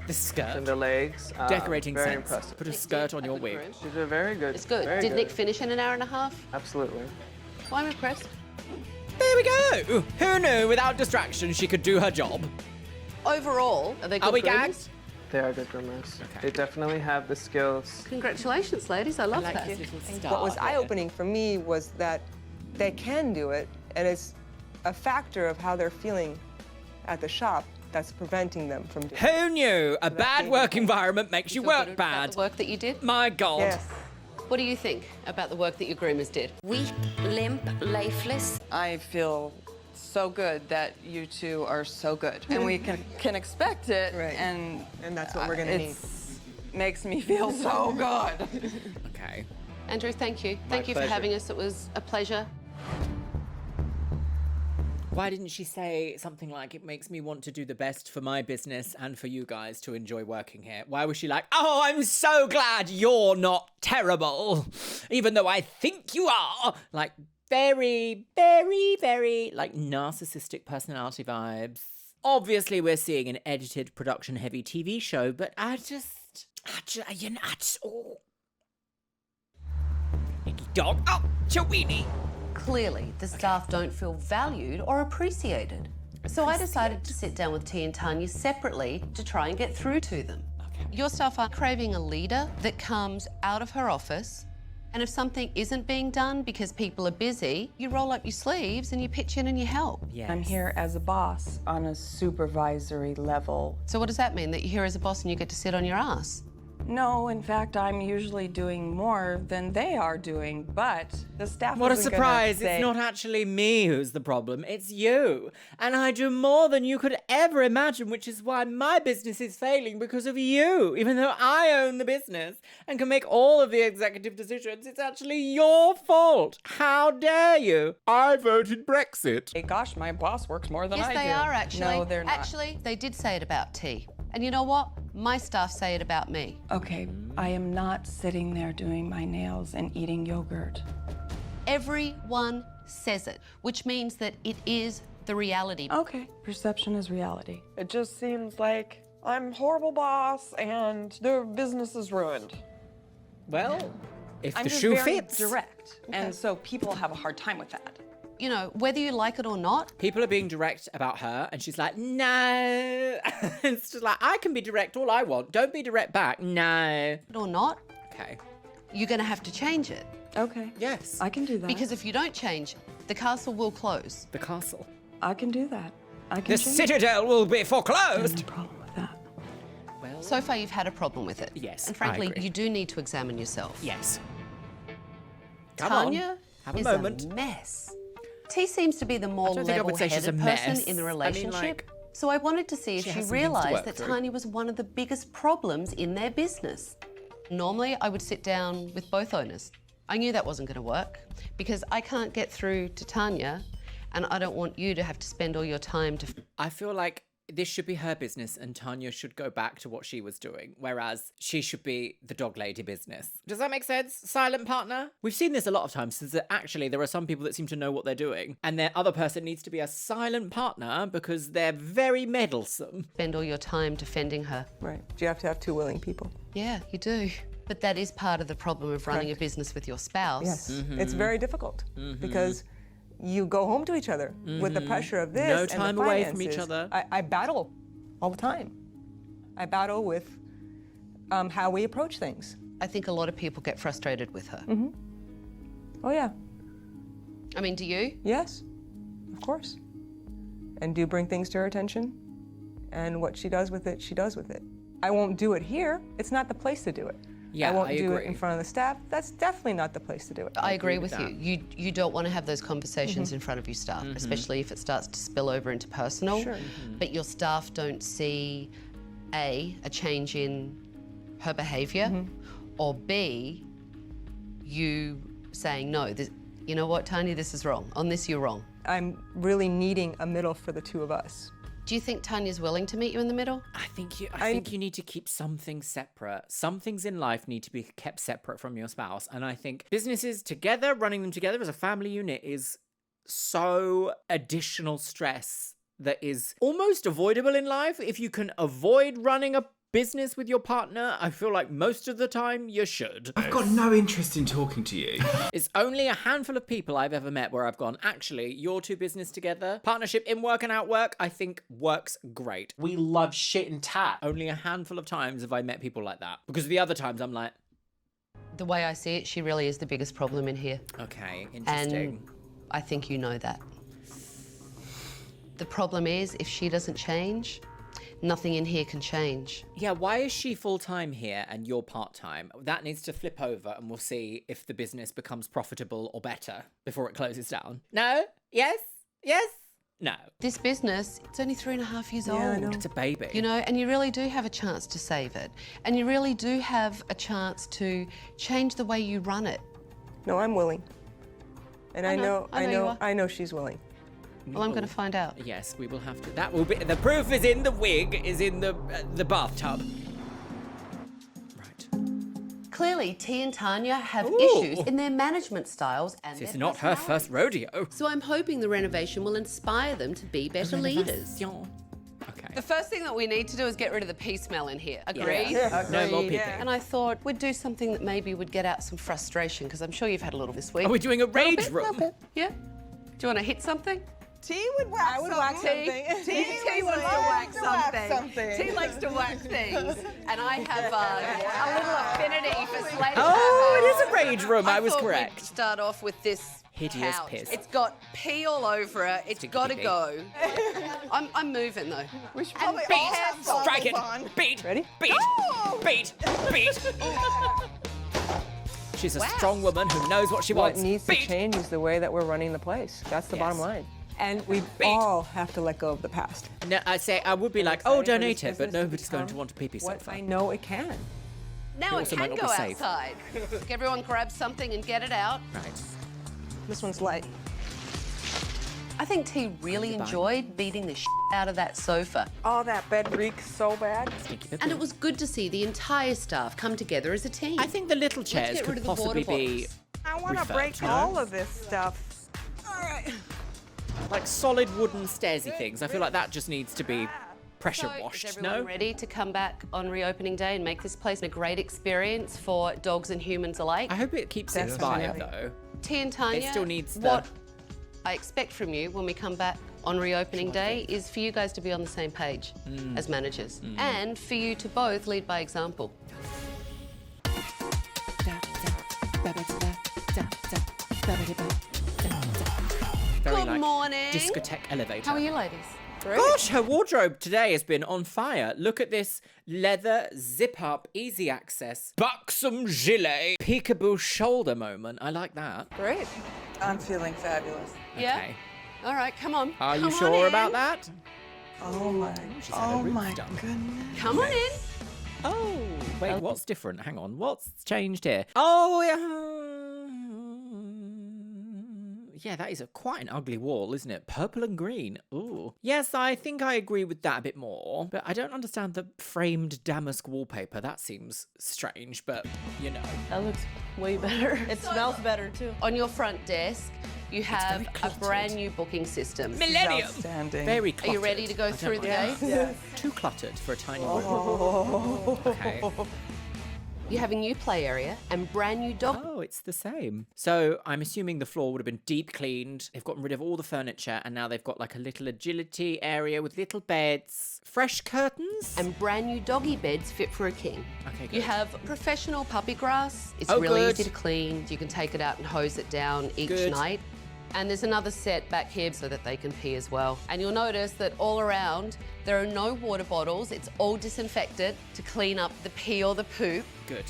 The skirt. and the legs. Decorating very sense. impressive. Put a skirt on your Good wig. groom. She did very good. It's good. Very Did good. Nick finish in an hour and a half? Absolutely. Well, I'm impressed. There we go. Who knew without distraction she could do her job? Overall, are they good Are we groomers? gagged? They are good groomers. They definitely have the skills. Congratulations, ladies. I love that. What was eye-opening for me was that they can do it, and it's a factor of how they're feeling at the shop that's preventing them from doing it. Who knew? A bad work environment makes you work bad. About the work that you did? My God. Yes. What do you think about the work that your groomers did? Weak, limp, lifeless. I feel so good that you two are so good, and we can expect it, Right. and that's what we're gonna need. Makes me feel so good. Okay. Andrew, thank you. Thank you for pleasure. having us. It was a pleasure. Why didn't she say something like, it makes me want to do the best for my business and for you guys to enjoy working here? Why was she like, oh, I'm so glad you're not terrible, even though I think you are? Like, very, very, very, like, narcissistic personality vibes. Obviously, we're seeing an edited, production-heavy TV show, but I just, oh. Nicky dog, oh, Chowini. Clearly, the staff don't feel valued or appreciated. So I decided to sit down with T and Tanya separately to try and get through to them. Your staff are craving a leader that comes out of her office, and if something isn't being done because people are busy, you roll up your sleeves and you pitch in and you help. Yes. I'm here as a boss on a supervisory level. So what does that mean? That you're here as a boss and you get to sit on your ass? No, in fact, I'm usually doing more than they are doing, but the staff What a isn't gonna surprise. say- It's not actually me who's the problem, it's you. And I do more than you could ever imagine, which is why my business is failing because of you. Even though I own the business and can make all of the executive decisions, it's actually your fault. How dare you? I voted Brexit. Hey, gosh, my boss works more than I do. Yes, they are actually. No, they're not. Actually, they did say it about T. And you know what? My staff say it about me. Okay, I am not sitting there doing my nails and eating yogurt. Everyone says it, which means that it is the reality. Okay, perception is reality. It just seems like I'm a horrible boss and their business is ruined. Well, if I'm the just shoe very fits. direct, and so people have a hard time with that. You know, whether you like it or not. People are being direct about her, and she's like, no. It's just like, I can be direct all I want. Don't be direct back. No. Or not. Okay. You're going to have to change it. Okay. Yes. I can do that. Because if you don't change, the castle will close. The castle. I can do that. I can The change citadel will be it. foreclosed. No problem with that. Well, So far, you've had a problem with it. Yes, And I frankly, agree. you do need to examine yourself. yes. Come Tanya on. Have a is moment. a mess. T seems to be the more don't think I would say she's a level-headed person mess. in the I mean, relationship. like, So I wanted to see if she she has some things to realised work that through. Tanya was one of the biggest problems in their business. Normally, I would sit down with both owners. I knew that wasn't going to work because I can't get through to Tanya, and I don't want you to have to spend all your time to. I feel like this should be her business and Tanya should go back to what she was doing, whereas she should be the dog lady business. Does that make sense? Silent partner? We've seen this a lot of times, since actually there are some people that seem to know what they're doing, and their other person needs to be a silent partner because they're very meddlesome. Spend all your time defending her. Right. You have to have two willing people. Yeah, you do. But that is part of the problem of running a business with your spouse. Yes. Mm-hmm. It's very difficult because you go home to each other with the pressure of this No and the time away from each finances. other. I battle all the time. I battle with how we approach things. I think a lot of people get frustrated with her. Oh, yeah. I mean, do you? Yes, of course. And do bring things to her attention. And what she does with it, she does with it. I won't do it here. It's not the place to do it. Yeah, I won't I do it agree. in front of the staff. That's definitely not the place to do it. I agree with with that. you. You don't want to have those conversations in front of your staff, especially if it starts to spill over into personal. Sure. But your staff don't see a change in her behaviour, or B, you saying no. You know what, Tanya, this is wrong. On this, you're wrong. I'm really needing a middle for the two of us. Do you think Tanya's willing to meet you in the middle? I think you need to keep some things separate. Some things in life need to be kept separate from your spouse. And I think businesses together, running them together as a family unit is so additional stress that is almost avoidable in life. If you can avoid running a business with your partner? I feel like most of the time you should. I've got no interest in talking to you. It's only a handful of people I've ever met where I've gone, actually, your two business together, partnership in work and out work, I think works great. We love shit and tat. Only a handful of times have I met people like that. Because the other times I'm like... The way I see it, she really is the biggest problem in here. Okay, interesting. And I think you know that. The problem is, if she doesn't change, nothing in here can change. Yeah, why is she full-time here and you're part-time? That needs to flip over and we'll see if the business becomes profitable or better before it closes down. No? Yes? Yes? No. This business, it's only 3.5 years old. It's a baby. You know, and you really do have a chance to save it. And you really do have a chance to change the way you run it. No, I'm willing. And I know you are. I know she's willing. Well, I'm going to find out. Yes, we will have to. That will be. The proof is in the wig, is in the bathtub. Right. Clearly, T and Tanya have issues in their management styles and This is their not her first rodeo. So I'm hoping the renovation will inspire them to be better leaders. Okay. The first thing that we need to do is get rid of the pee smell in here. Agreed? Yeah. No more peeping. And I thought we'd do something that maybe would get out some frustration, because I'm sure you've had a little this week. Are we doing a rage room? Yeah. Do you want to hit something? T would whack something. T wants to whack something. T likes to whack things. And I have a little affinity for Slater. Oh, it is a rage room. I was thought correct. We'd start off with this hideous couch. piss. It's got pee all over it. It's got to pee. go. I'm moving though. We should probably Beat. all have Strike it. goggles on. Beat. Ready? Beat. Beat. Beat. She's a strong woman who knows what she wants. What needs to change is the way that we're running the place. That's the bottom line. And we all have to let go of the past. No, I would be like, oh, donate it, but nobody's going to want a pee-pee sofa. I know it can. Now it also might can not go be safe. outside. Everyone grab something and get it out. Right. This one's light. I think T really enjoyed beating the shit out of that sofa. Oh, that bed reeks so bad. And it was good to see the entire staff come together as a team. I think the little chairs get rid could of the possibly water be I want to refurbed, break you know? all of this stuff. All right. like solid wooden stairsy things. I feel like that just needs to be pressure So, washed, is everyone ready to come back on reopening day and make this place a great experience for dogs and humans alike? I hope it keeps inspired though. T and Tanya, It still needs the... what I expect from you when we come back on reopening day is for you guys to be on the same page as managers and for you to both lead by example. Very Good like morning. discotheque elevator. How are you ladies? Gosh, her wardrobe today has been on fire. Look at this leather zip-up, easy access, buxom gilet, peekaboo shoulder moment. I like that. Great. I'm feeling fabulous. Yeah? Okay. All right, come on. Are you Come on sure in. about that? Oh my, goodness. Come on in. Oh, wait, what's different? Hang on, what's changed here? Oh, yeah, that is quite an ugly wall, isn't it? Purple and green. Ooh. Yes, I think I agree with that a bit more, but I don't understand the framed damask wallpaper. That seems strange, but you know. That looks way better. It smells better too. On your front desk, you have very a cluttered. brand new booking system. Millennium! Outstanding. Very Are cluttered. you ready to go I don't through the like day? that. Too cluttered for a tiny room. Okay. You have a new play area and brand new dog. Oh, it's the same. So I'm assuming the floor would have been deep cleaned. They've gotten rid of all the furniture and now they've got like a little agility area with little beds, fresh curtains. And brand new doggy beds fit for a king. Okay, good. You have professional puppy grass. It's Oh, really good. easy to clean. You can take it out and hose it down each Good. night. And there's another set back here so that they can pee as well. And you'll notice that all around, there are no water bottles. It's all disinfected to clean up the pee or the poop. Good.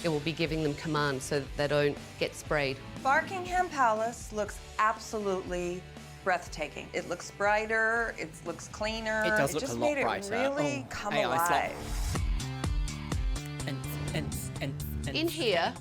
It will be giving them command so that they don't get sprayed. Barkingham Palace looks absolutely breathtaking. It looks brighter, it looks cleaner. It does look just a lot made brighter. It really come alive. And In here,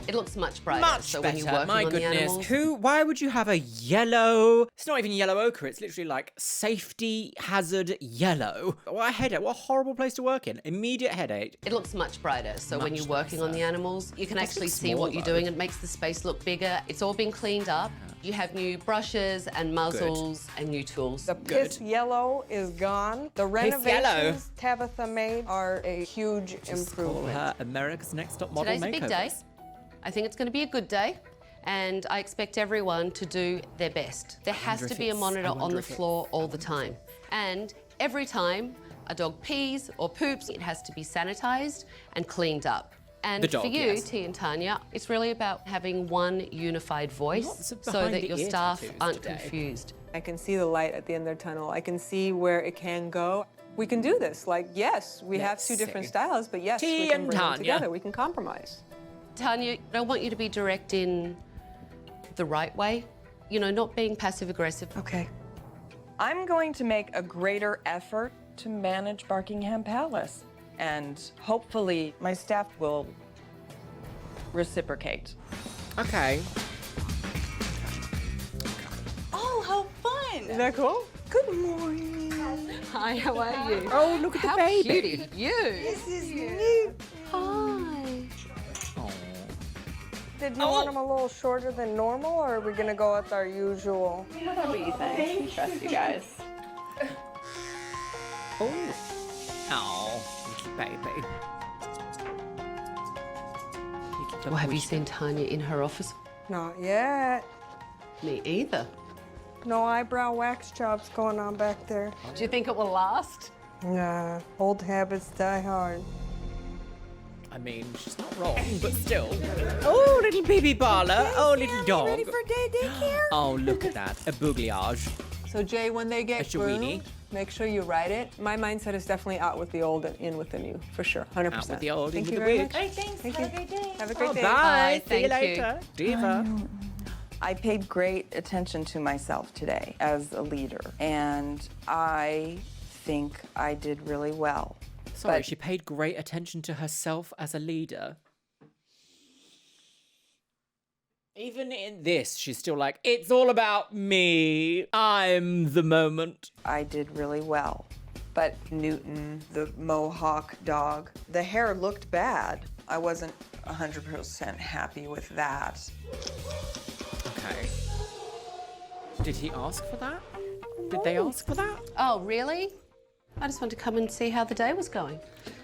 It looks much brighter. Much so better. when you're working My on the goodness. animals, Why would you have a yellow? It's not even yellow ochre. It's literally like safety hazard yellow. What a headache. What a horrible place to work in. Immediate headache. it looks much brighter. So when Much you're working on the animals, you can actually see what you're doing. It makes the space look bigger. It's all been cleaned up. You have new brushes and muzzles and new tools. The piss yellow is gone. The renovations Tabatha made are a huge Call improvement. her America's Next Top Model Today's a big day. makeovers. I think it's going to be a good day. And I expect everyone to do their best. There has to be a monitor on the floor all the time. And every time a dog pees or poops, it has to be sanitized and cleaned up. And The dog, for you, yes. T and Tanya, it's really about having one unified voice Lots of so behind that the your ear staff tattoos aren't today. confused. I can see the light at the end of the tunnel. I can see where it can go. We can do this. Like, yes, we have two different styles, but yes, T we can and bring them Tanya. together. We can compromise. Tanya, I don't want you to be direct in the right way. You know, not being passive-aggressive. Okay. I'm going to make a greater effort to manage Barkingham Palace. And hopefully my staff will reciprocate. Okay. Oh, how fun! Is that cool? Good morning. Hi, how are you? Oh, look at How the baby. cute are you? This is new. Hi. Did you want them a little shorter than normal, or are we gonna go with our usual? Whatever you think. We trust you guys. Oh, little baby. Well, have you seen Tanya in her office? Not yet. Me either. No eyebrow wax jobs going on back there. Do you think it will last? Nah, old habits die hard. I mean, she's not wrong, but still. Oh, little baby parlor. Oh, little dog. Ready for daycare? Oh, look at that. A bougliage. So Jay, when they A get chouini. groomed, make sure you write it. My mindset is definitely out with the old and in with the new, for sure, 100%. Out with the old, Thank in you with the very wig. much. All right, thanks. Thank Have you. a great day. Have a great day. Bye. See you Thank you. later. Diva. I paid great attention to myself today as a leader, and I think I did really well. Sorry, But- she paid great attention to herself as a leader. Even in this, she's still like, it's all about me. I'm the moment. I did really well. But Newton, the Mohawk dog, the hair looked bad. I wasn't 100% happy with that. Okay. Did he ask for that? Did they ask for that? Oh, really? I just wanted to come and see how the day was going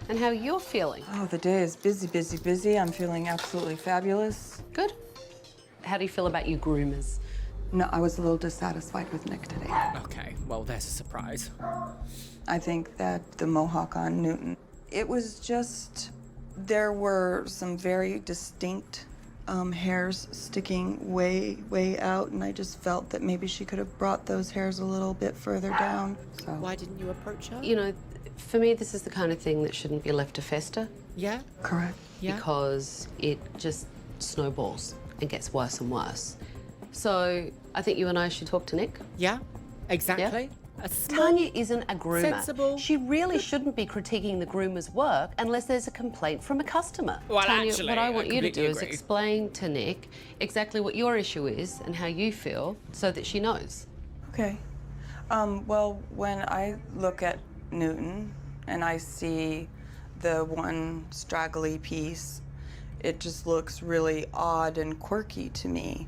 and how you're feeling. Oh, the day is busy, busy, busy. I'm feeling absolutely fabulous. Good. How do you feel about your groomers? No, I was a little dissatisfied with Nick today. Okay, well, there's a surprise. I think that the Mohawk on Newton, it was just, there were some very distinct hairs sticking way, way out, and I just felt that maybe she could have brought those hairs a little bit further down. So Why didn't you approach her? You know, for me, this is the kind of thing that shouldn't be left to fester. Yeah? Correct. Yeah. Because it just snowballs and gets worse and worse. So I think you and I should talk to Nick. Yeah, exactly. A small, Tanya isn't a groomer. sensible- She really shouldn't be critiquing the groomer's work unless there's a complaint from a customer. Well, Tanya, actually, what I I want you to do completely is agree. explain to Nick exactly what your issue is and how you feel so that she knows. Okay. Well, when I look at Newton and I see the one straggly piece, it just looks really odd and quirky to me.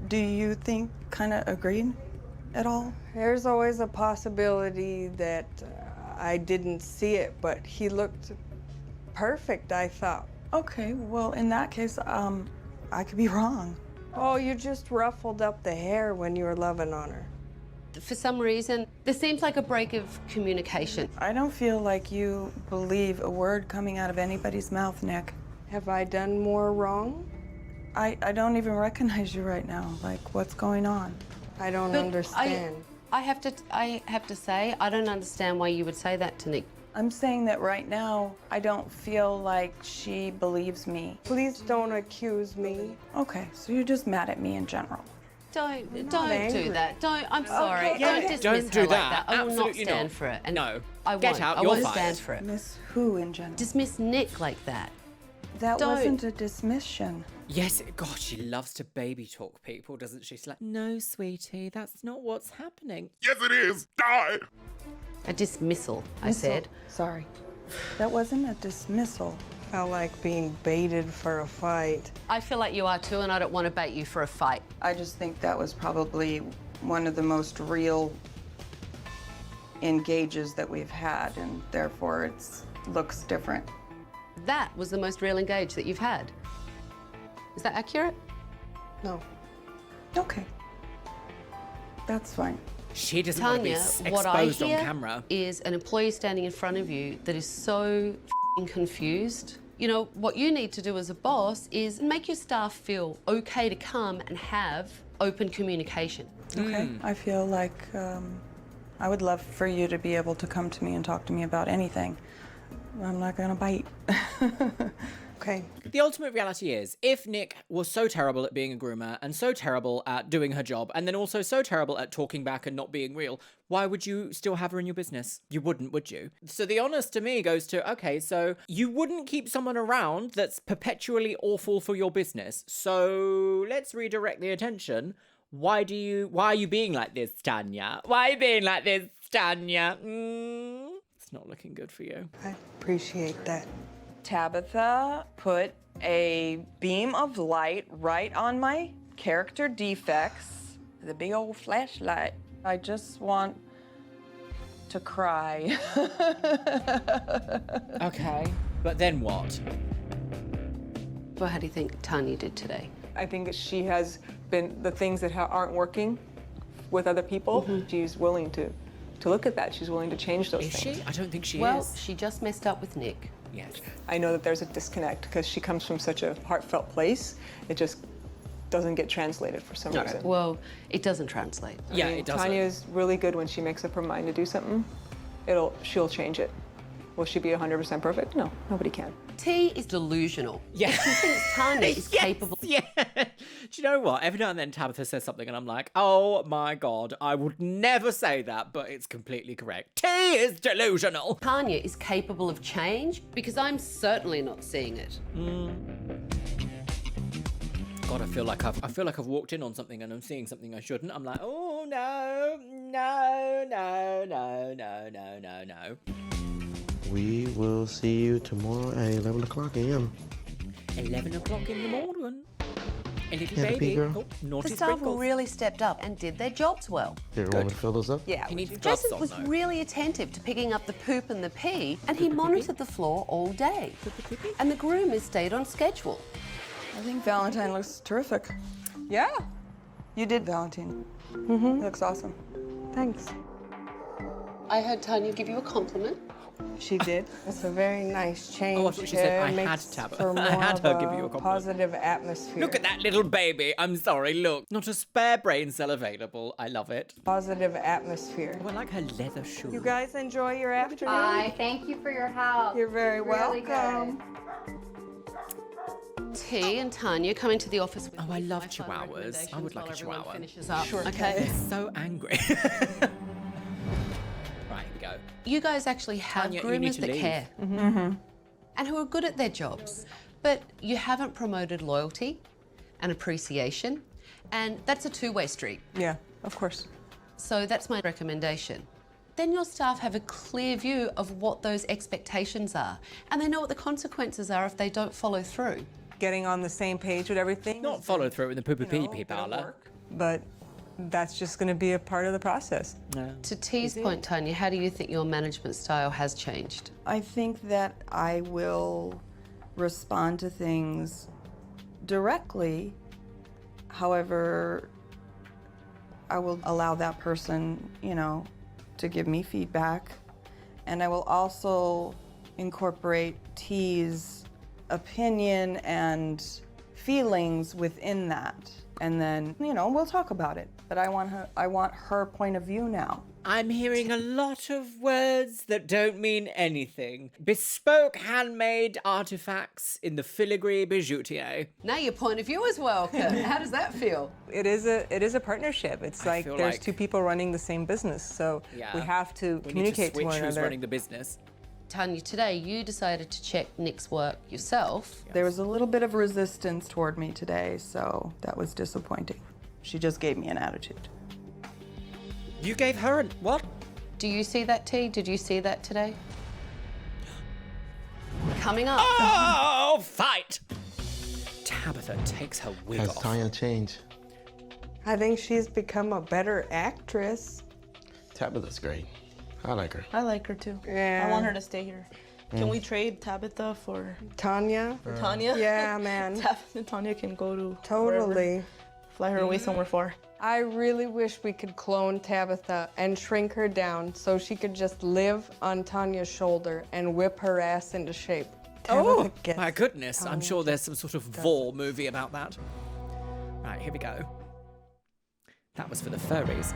Do you think kind of agreed at all? There's always a possibility that I didn't see it, but he looked perfect, I thought. Okay, well, in that case, I could be wrong. Oh, you just ruffled up the hair when you were loving on her. For some reason, there seems like a break of communication. I don't feel like you believe a word coming out of anybody's mouth, Nick. Have I done more wrong? I don't even recognize you right now. Like, what's going on? I don't But understand. I have to say, I don't understand why you would say that to Nick. I'm saying that right now, I don't feel like she believes me. Please don't accuse me. Okay, so you're just mad at me in general. Don't angry. do that. I'm sorry. Okay, Don't okay. dismiss Don't her do like that. that. I will Absolutely not stand not. for it. And No. I Get won't. out. I You're won't fired. stand for it. Miss who in general? Dismiss Nick like that. That Don't. wasn't a dismission. Yes, God, she loves to baby talk people, doesn't she? She's like, no, sweetie, that's not what's happening. Yes, it is. Die. A dismissal, I said. Sorry. That wasn't a dismissal. Felt like being baited for a fight. I feel like you are too, and I don't want to bait you for a fight. I just think that was probably one of the most real engages that we've had, and therefore it looks different. That was the most real engage that you've had. Is that accurate? No. Okay. That's fine. She doesn't want to be Tanya, what I exposed on hear camera. is an employee standing in front of you that is so confused. You know, what you need to do as a boss is make your staff feel okay to come and have open communication. Okay. I feel like I would love for you to be able to come to me and talk to me about anything. I'm not gonna bite. Okay. The ultimate reality is, if Nick was so terrible at being a groomer and so terrible at doing her job and then also so terrible at talking back and not being real, why would you still have her in your business? You wouldn't, would you? So the honest to me goes to, okay, so you wouldn't keep someone around that's perpetually awful for your business. So let's redirect the attention. Why are you being like this, Tanya? Why are you being like this, Tanya? It's not looking good for you. I appreciate that. Tabatha put a beam of light right on my character defects, the big old flashlight. I just want to cry. Okay, but then what? Well, how do you think Tanya did today? I think that she has been the things that aren't working with other people. She's willing to look at that. She's willing to change those things. Is she? I don't think she Well, is. she just messed up with Nick. Yes. I know that there's a disconnect because she comes from such a heartfelt place. It just doesn't get translated for some reason. Well, it doesn't translate. Yeah, I mean, it doesn't. Tanya's really good when she makes up her mind to do something. She'll change it. Will she be 100% perfect? No, nobody can. T is delusional. Yeah. She thinks Tanya is capable. Yeah. Do you know what? Every now and then Tabatha says something and I'm like, oh my God, I would never say that, but it's completely correct. T is delusional. Tanya is capable of change because I'm certainly not seeing it. God, I feel like I've walked in on something and I'm seeing something I shouldn't. I'm like, oh no, no, no, no, no, no, no, no. We will see you tomorrow at 11 o'clock a.m. 11 o'clock in the morning. A little Yeah, the baby. big girl. Oh, naughty The staff sprinkles. really stepped up and did their jobs well. Did everyone want to fill those up? Yeah. He needs gloves Jason on, was though. really attentive to picking up the poop and the pee, and he monitored the floor all day. And the groomers stayed on schedule. I think Valentine looks terrific. Yeah. You did Valentine. He looks awesome. Thanks. I heard Tanya give you a compliment. She did. It's a very nice change. Oh, I thought she said, It I had makes Tabatha. for I had more her of give a you a compliment. positive atmosphere. Look at that little baby. I'm sorry, look. Not a spare brain cell available. I love it. Positive atmosphere. Oh, I like her leather shoes. You guys enjoy your afternoon? Bye. Thank you for your help. You're very Really welcome. T and Tanya come into the office with Oh, I love my final chihuahuas. I would like a recommendations while everyone chihuahua. finishes up. Sure. Okay. They're so angry. Right, here we go. You guys actually have Tanya, you need groomers to that leave. care and who are good at their jobs, but you haven't promoted loyalty and appreciation, and that's a two-way street. Yeah, of course. So that's my recommendation. Then your staff have a clear view of what those expectations are, and they know what the consequences are if they don't follow through. Getting on the same page with everything. Not follow through in the poo-poo-pee-pee parlour. But that's just going to be a part of the process. No. To T's point, Tanya, how do you think your management style has changed? I think that I will respond to things directly. However, I will allow that person, to give me feedback. And I will also incorporate T's opinion and feelings within that. And then, we'll talk about it. But I want her point of view now. I'm hearing a lot of words that don't mean anything. Bespoke handmade artifacts in the filigree bijoutier. Now your point of view is welcome. How does that feel? It is a partnership. It's like feel there's like- two people running the same business, so Yeah. we have to We communicate need to to one switch who's another. running the business. Tanya, today you decided to check Nick's work yourself. There was a little bit of resistance toward me today, so that was disappointing. She just gave me an attitude. You gave her what? Do you see that, T? Did you see that today? Coming up. Oh, fight! Tabatha takes her wig Has off. Tanya changed? I think she's become a better actress. Tabitha's great. I like her. I like her too. Yeah. I want her to stay here. Can we trade Tabitha for Tanya? For Tanya? Yeah, man. Tabitha, Tanya can go to Totally. wherever. Fly her away somewhere far. I really wish we could clone Tabitha and shrink her down so she could just live on Tanya's shoulder and whip her ass into shape. Oh, gets my goodness. I'm Tanya sure there's some sort of Vor movie about that. Right, here we go. That was for the furries.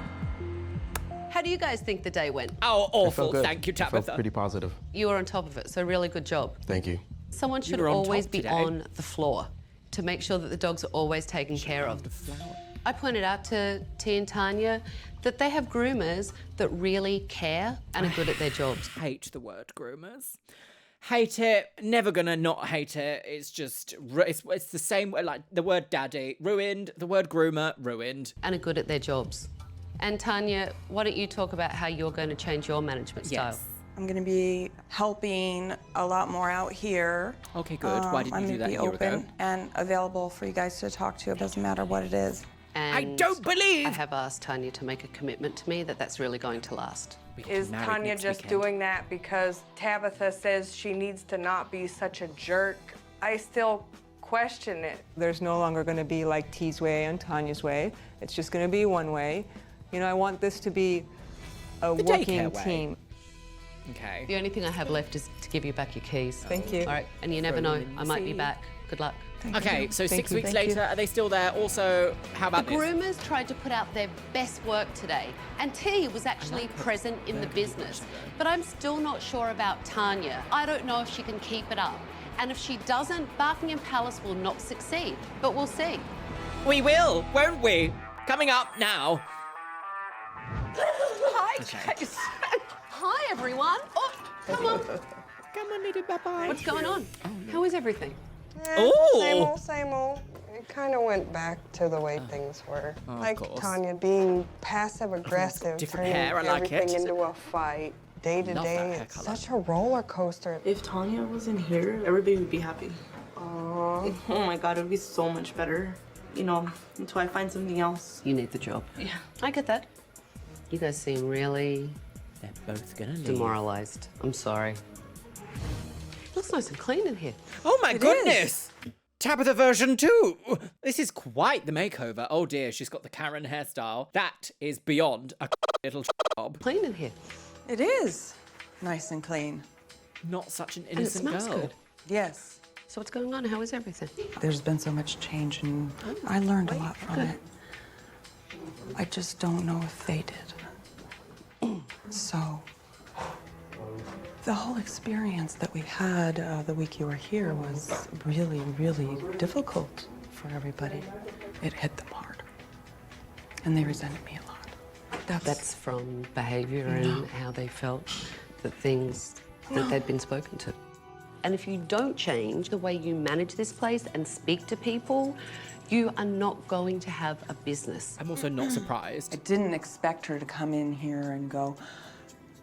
How do you guys think the day went? Oh, It felt awful. good. Thank you, It felt Tabatha. pretty positive. You were on top of it, so really good job. Thank you. Someone should were on always top be today. on the floor to make sure that the dogs are always taken care of. I pointed out to T and Tanya that they have groomers that really care and are good at their jobs. Hate the word groomers. Hate it. Never gonna not hate it. It's just, it's the same, like the word daddy, ruined. The word groomer, ruined. And are good at their jobs. And Tanya, why don't you talk about how you're going to change your management style? I'm going to be helping a lot more out here. Okay, good. Why didn't you do that a year ago? I'm going to be open and available for you guys to talk to. It doesn't matter what it is. And I don't believe. I have asked Tanya to make a commitment to me that that's really going to last. Is Tanya just doing that because Tabitha says she needs to not be such a jerk? I still question it. There's no longer going to be like T's way and Tanya's way. It's just going to be one way. You know, I want this to be a The working daycare way. team. Okay. The only thing I have left is to give you back your keys. Thank you. All right, and you never know, I might be back. Good luck. Okay, so Thank 6 you. weeks Thank you. later, are they still there? Also, how The about this? groomers tried to put out their best work today, and T was actually present in the business. But I'm still not sure about Tanya. I don't know if she can keep it up. And if she doesn't, Barkingham Palace will not succeed. But we'll see. We will, won't we? Coming up now. Hi, guys. Hi, everyone. Oh, come on. Come on, little bye-bye. What's going on? How is everything? Same old, same old. It kind of went back to the way things were. of Like course. Tanya being passive-aggressive, different turning hair, I like everything it. into a fight. Day to Love day, that hair it's colour. such a roller coaster. If Tanya wasn't here, everybody would be happy. Aww. Oh my God, it would be so much better. You know, until I find something else. You need the job. Yeah. I get that. You guys seem really They're both gonna leave. demoralized. I'm sorry. Looks nice and clean in here. Oh my goodness! Tabitha version 2! This is quite the makeover. Oh dear, she's got the Karen hairstyle. That is beyond a little job. Clean in here. It is nice and clean. Not such an And it innocent smells girl. good. Yes. So what's going on? How is everything? There's been so much change, and I learned a lot from it. I just don't know if they did. So, the whole experience that we had the week you were here was really, really difficult for everybody. It hit them hard, and they resented me a lot. That's from behaviour and how they felt, the things that they'd been spoken to. And if you don't change the way you manage this place and speak to people, you are not going to have a business. I'm also not surprised. I didn't expect her to come in here and go,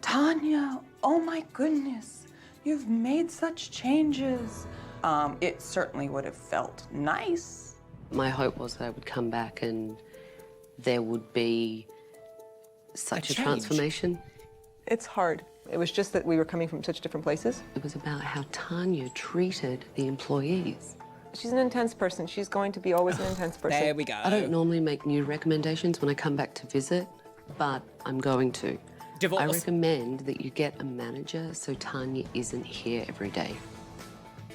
Tanya, oh my goodness, you've made such changes. It certainly would have felt nice. My hope was that I would come back and there would be such a change. transformation. It's hard. It was just that we were coming from such different places. It was about how Tanya treated the employees. She's an intense person. She's going to be always an intense person. There we go. I don't normally make new recommendations when I come back to visit, but I'm going to. Divorce. I recommend that you get a manager so Tanya isn't here every day.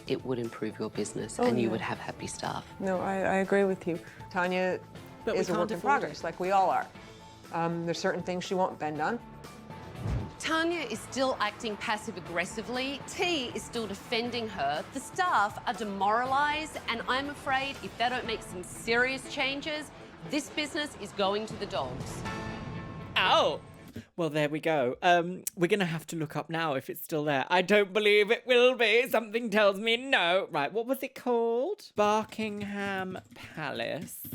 It would improve your business and you would have happy staff. No, I agree with you. Tanya But we is a can't work in afford it. progress, like we all are. There's certain things she won't bend on. Tanya is still acting passive-aggressively. T is still defending her. The staff are demoralised, and I'm afraid if they don't make some serious changes, this business is going to the dogs. Ow! Well, there we go. We're going to have to look up now if it's still there. I don't believe it will be. Something tells me no. Right, what was it called? Barkingham Palace,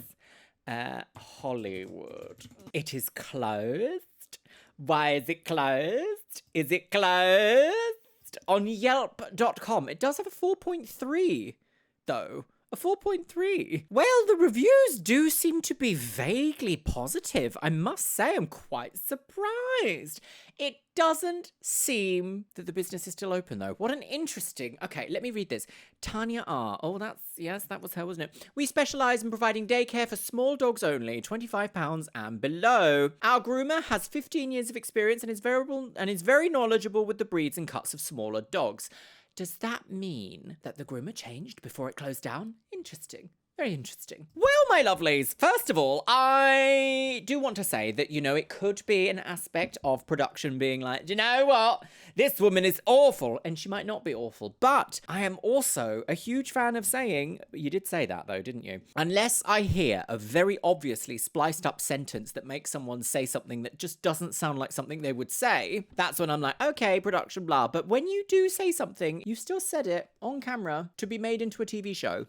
Hollywood. It is closed. Why is it closed? Is it closed? On Yelp.com. It does have a 4.3, though. A 4.3. Well, the reviews do seem to be vaguely positive. I must say I'm quite surprised. It doesn't seem that the business is still open, though. What an interesting... Okay, let me read this. Tanya R. Oh, yes, that was her, wasn't it? We specialise in providing daycare for small dogs only, £25 and below. Our groomer has 15 years of experience and is very knowledgeable with the breeds and cuts of smaller dogs. Does that mean that the groomer changed before it closed down? Interesting. Very interesting. Well, my lovelies, first of all, I do want to say that, it could be an aspect of production being like, do you know what? This woman is awful. And she might not be awful. But I am also a huge fan of saying, you did say that though, didn't you? Unless I hear a very obviously spliced up sentence that makes someone say something that just doesn't sound like something they would say, that's when I'm like, okay, production, blah. But when you do say something, you still said it on camera to be made into a TV show.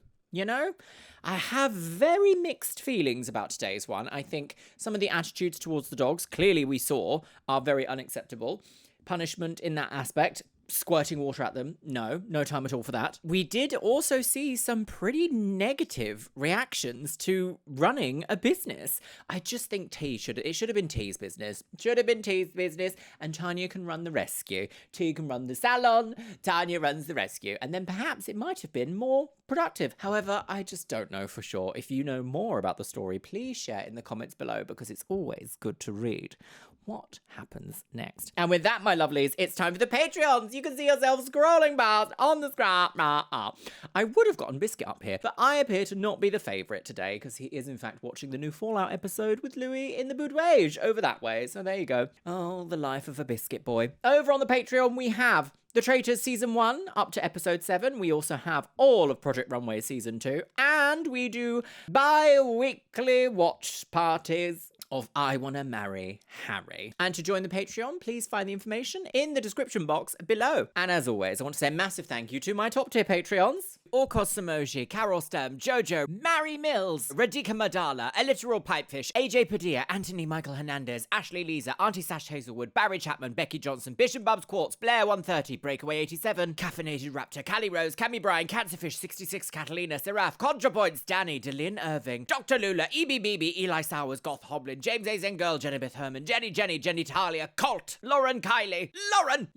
I have very mixed feelings about today's one. I think some of the attitudes towards the dogs, clearly we saw, are very unacceptable. Punishment in that aspect, squirting water at them, no time at all for that. We did also see some pretty negative reactions to running a business. I just think it should have been T's business. Should have been T's business, and Tanya can run the rescue. T can run the salon, Tanya runs the rescue, and then perhaps it might have been more productive. However, I just don't know for sure. If you know more about the story, please share in the comments below, because it's always good to read what happens next. And with that, my lovelies, it's time for the Patreons. You can see yourself scrolling past on the screen. I would have gotten Biscuit up here, but I appear to not be the favourite today, because he is in fact watching the new Fallout episode with Louis in the boudoir over that way. So there you go. Oh, the life of a Biscuit boy. Over on the Patreon, we have The Traitors Season 1 up to Episode 7. We also have all of Project Runway Season 2. And we do bi-weekly watch parties of I Wanna Marry Harry. And to join the Patreon, please find the information in the description box below. And as always, I want to say a massive thank you to my top tier Patreons: Orkos Samoji, Carol Stem, Jojo, Mary Mills, Radhika Madala, A Literal Pipefish, AJ Padilla, Anthony Michael Hernandez, Ashley Lisa, Auntie Sash Hazelwood, Barry Chapman, Becky Johnson, Bishop Bubs Quartz, Blair 130, Breakaway 87, Caffeinated Raptor, Callie Rose, Cammy Bryan, Cancerfish 66, Catalina, Seraph, ContraPoints, Danny, Delyn Irving, Dr. Lula, EBBB, Eli Sowers, Goth Hoblin, James A. Zengirl, Jennifer Herman, Jenny Talia, Colt, Lauren Kylie,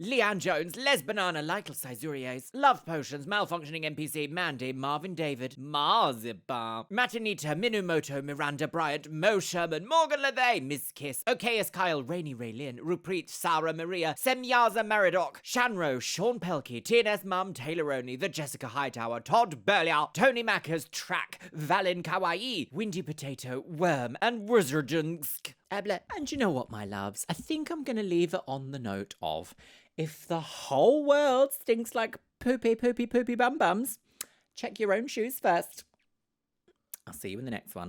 Leanne Jones, Les Banana, Lytle Sizuries, Love Potions, Malfunctioning NPC, Mandy, Marvin David, Marzibar, Matinita, Minumoto, Miranda Bryant, Mo Sherman, Morgan Lethay, Miss Kiss, Okayas Kyle, Rainy Raylin, Rupreet, Sarah Maria, Semyaza Maridoc, Shanro, Sean Pelkey, TNS Mum, Taylor Oney, The Jessica Hightower, Todd Burliar, Tony Mackers, Track, Valin Kawaii, Windy Potato, Worm, and Wizardunsk. And you know what, my loves? I think I'm going to leave it on the note of, if the whole world stinks like poopy bum bums, check your own shoes first. I'll see you in the next one.